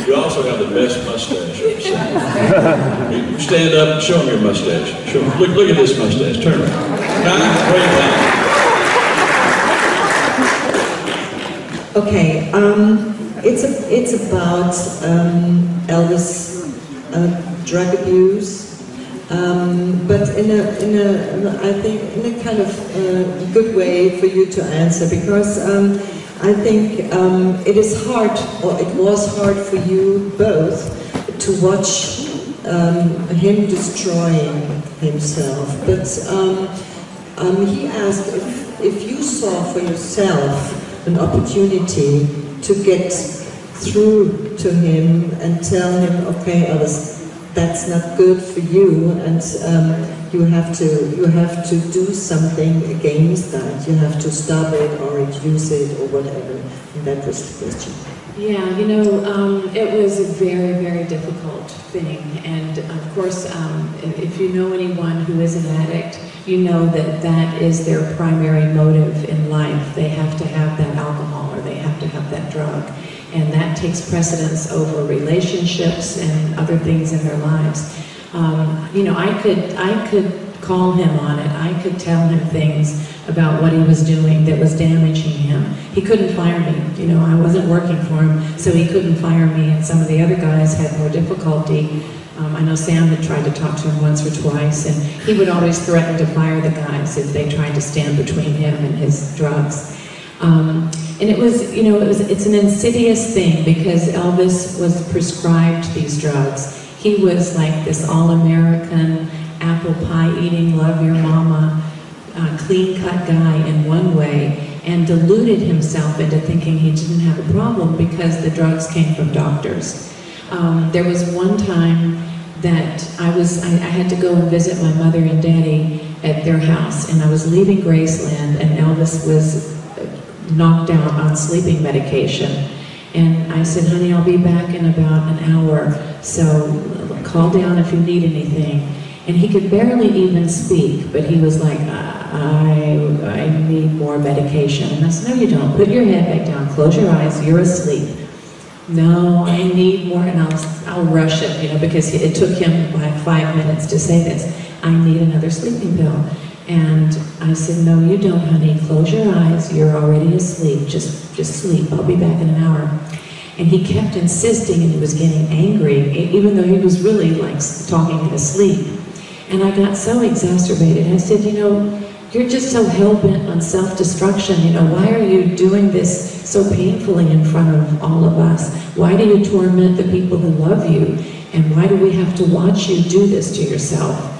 You also have the best mustache. You stand up and show them your mustache. Show them. Look at this mustache. Turn around. Way down. Okay, it's about Elvis drug abuse. But I think in a kind of good way for you to answer, because I think it is hard, or it was hard for you both to watch him destroying himself. But he asked if you saw for yourself an opportunity to get through to him and tell him, okay, Elvis, that's not good for you, and you have to do something against that. You have to stop it or reduce it or whatever. And that was the question. Yeah, you know, it was a very, very difficult thing, and of course, if you know anyone who is an addict, you know that that is their primary motive in life. They have to have that alcohol, or they have to have that drug. And that takes precedence over relationships and other things in their lives. You know, I could call him on it. I could tell him things about what he was doing that was damaging him. He couldn't fire me. You know, I wasn't working for him, so he couldn't fire me. And some of the other guys had more difficulty. I know Sam had tried to talk to him once or twice, and he would always threaten to fire the guys if they tried to stand between him and his drugs. And it was, you know, it's an insidious thing, because Elvis was prescribed these drugs. He was like this all-American, apple pie eating, love your mama, clean-cut guy in one way, and deluded himself into thinking he didn't have a problem because the drugs came from doctors. There was one time that I had to go and visit my mother and daddy at their house, and I was leaving Graceland, and Elvis was knocked out on sleeping medication. And I said, honey, I'll be back in about an hour, so call down if you need anything. And he could barely even speak, but he was like, I need more medication. And I said, no, you don't. Put your head back down, close your eyes, you're asleep. No, I need more, and I'll rush it, you know, because it took him like 5 minutes to say this. I need another sleeping pill. And I said, no, you don't, honey. Close your eyes. You're already asleep. Just sleep. I'll be back in an hour. And he kept insisting, and he was getting angry, even though he was really like talking in his sleep. And I got so exacerbated. I said, you know, you're just so hell-bent on self-destruction. You know, why are you doing this so painfully in front of all of us? Why do you torment the people who love you? And why do we have to watch you do this to yourself?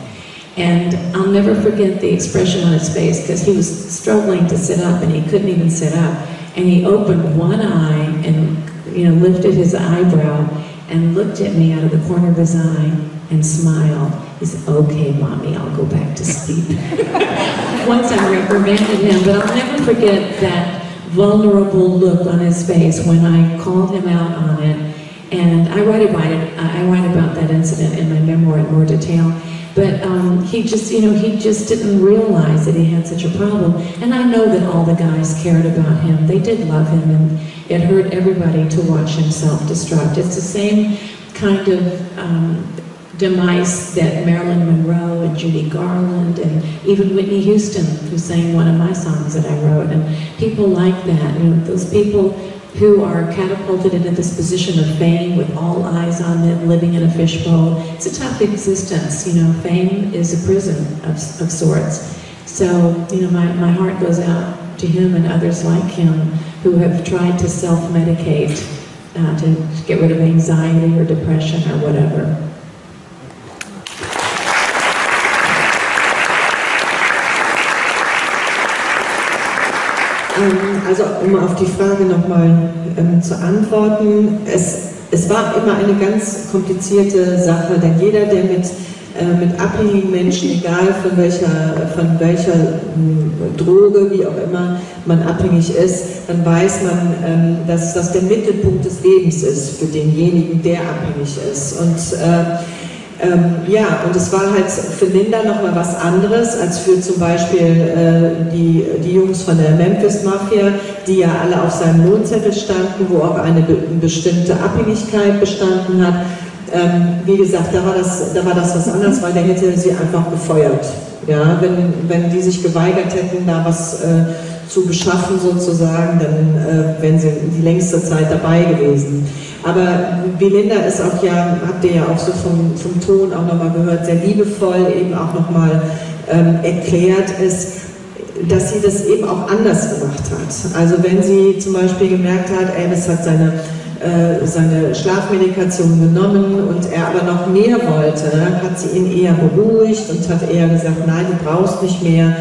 And I'll never forget the expression on his face, because he was struggling to sit up, and he couldn't even sit up. And he opened one eye and, you know, lifted his eyebrow and looked at me out of the corner of his eye and smiled. He said, okay, mommy, I'll go back to sleep. Once I reprimanded him, but I'll never forget that vulnerable look on his face when I called him out on it. And I write about that incident in my memoir in more detail. But he just didn't realize that he had such a problem. And I know that all the guys cared about him. They did love him, and it hurt everybody to watch him self-destruct. It's the same kind of demise that Marilyn Monroe and Judy Garland and even Whitney Houston, who sang one of my songs that I wrote, and people like that, those people who are catapulted into this position of fame with all eyes on them, living in a fishbowl. It's a tough existence, fame is a prison of sorts. So, my heart goes out to him and others like him who have tried to self-medicate to get rid of anxiety or depression or whatever. Also um auf die Frage nochmal zu antworten, es war immer eine ganz komplizierte Sache, denn jeder, der mit abhängigen Menschen, egal von welcher Droge, wie auch immer man abhängig ist, dann weiß man, dass das der Mittelpunkt des Lebens ist für denjenigen, der abhängig ist. Und und es war halt für Linda nochmal was anderes als für zum Beispiel die Jungs von der Memphis-Mafia, die ja alle auf seinem Lohnzettel standen, wo auch eine bestimmte Abhängigkeit bestanden hat. Wie gesagt, da war das was anderes, weil der hätte sie einfach gefeuert. Ja, wenn die sich geweigert hätten, da was zu beschaffen sozusagen, dann wären sie die längste Zeit dabei gewesen. Aber wie Linda es auch habt ihr ja auch so vom Ton auch nochmal gehört, sehr liebevoll eben auch nochmal erklärt ist, dass sie das eben auch anders gemacht hat. Also wenn sie zum Beispiel gemerkt hat, Elvis hat seine Schlafmedikation genommen und er aber noch mehr wollte, hat sie ihn eher beruhigt und hat eher gesagt, nein, du brauchst nicht mehr,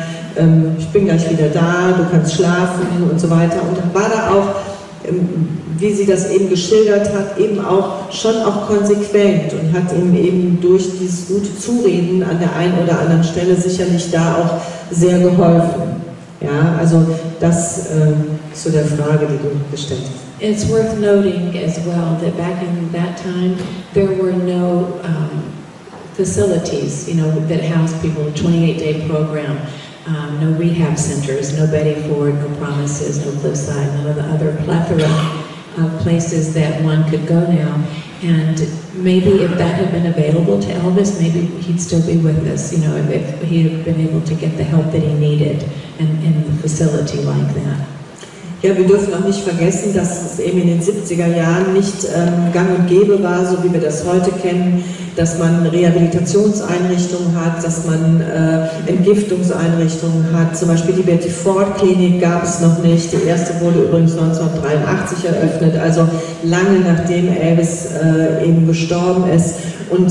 ich bin gleich wieder da, du kannst schlafen und so weiter. Und dann war da auch, wie sie das eben geschildert hat, eben auch schon auch konsequent und hat ihm eben durch dieses gute Zureden an der einen oder anderen Stelle sicherlich da auch sehr geholfen. Ja, also das zu der Frage, die du gestellt hast. It's worth noting as well that back in that time there were no facilities, that housed people, a 28-day program. No rehab centers, no Betty Ford, no Promises, no Cliffside, none of the other plethora of places that one could go now. And maybe if that had been available to Elvis, maybe he'd still be with us, if he had been able to get the help that he needed in a facility like that. Ja, wir dürfen auch nicht vergessen, dass es eben in den 70er Jahren nicht gang und gäbe war, so wie wir das heute kennen, dass man Rehabilitationseinrichtungen hat, dass man Entgiftungseinrichtungen hat. Zum Beispiel die Betty Ford Klinik gab es noch nicht. Die erste wurde übrigens 1983 eröffnet, also lange nachdem Elvis eben gestorben ist. Und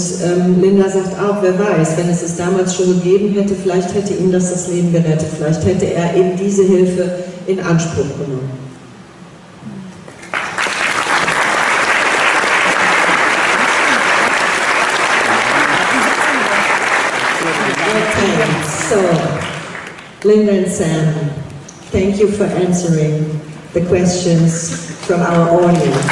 Linda sagt auch, wer weiß, wenn es damals schon gegeben hätte, vielleicht hätte ihm das Leben gerettet, vielleicht hätte er eben diese Hilfe in Anspruch genommen. Okay, so Linda and Sam, thank you for answering the questions from our audience.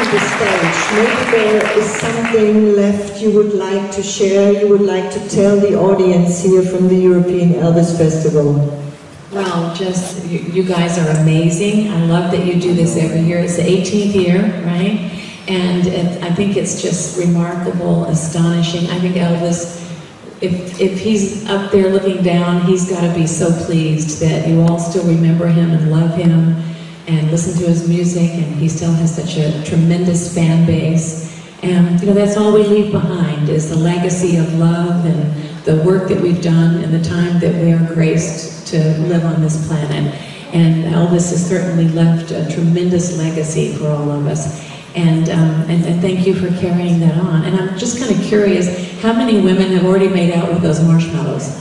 The stage. Maybe there is something left you would like to share, you would like to tell the audience here from the European Elvis Festival. Well, just, you guys are amazing. I love that you do this every year. It's the 18th year, right? And I think it's just remarkable, astonishing. I think Elvis, if he's up there looking down, he's got to be so pleased that you all still remember him and love him and listen to his music, and he still has such a tremendous fan base. And that's all we leave behind is the legacy of love and the work that we've done and the time that we are graced to live on this planet. And Elvis has certainly left a tremendous legacy for all of us. And thank you for carrying that on. And I'm just kind of curious, how many women have already made out with those marshmallows?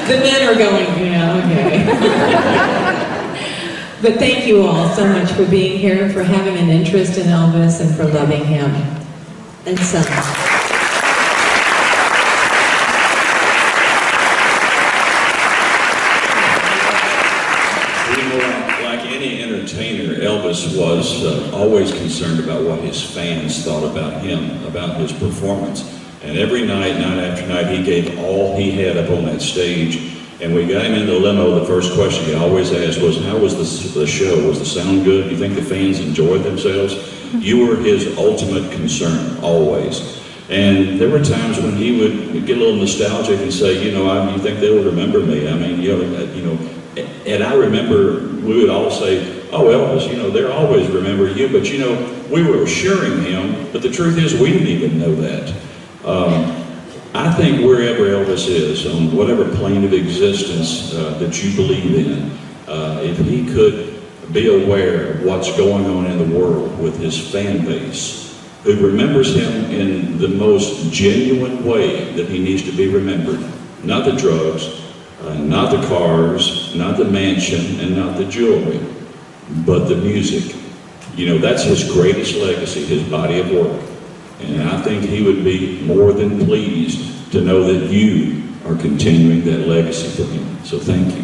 The men are going, yeah, okay. But thank you all so much for being here, for having an interest in Elvis, and for loving him. And so. Elvis was always concerned about what his fans thought about him, about his performance. And every night, night after night, he gave all he had up on that stage. And we got him in the limo. The first question he always asked was, how was the show? Was the sound good? Do you think the fans enjoyed themselves? You were his ultimate concern, always. And there were times when he would get a little nostalgic and say, you know, you think they'll remember me? I mean, you know, and I remember we would all say, oh, Elvis, you know, they'll always remember you. But, you know, we were assuring him, but the truth is we didn't even know that. I think wherever Elvis is, on whatever plane of existence that you believe in, if he could be aware of what's going on in the world with his fan base, who remembers him in the most genuine way that he needs to be remembered, not the drugs, not the cars, not the mansion, and not the jewelry, but the music. You know, that's his greatest legacy, his body of work. And I think he would be more than pleased to know that you are continuing that legacy for him. So thank you.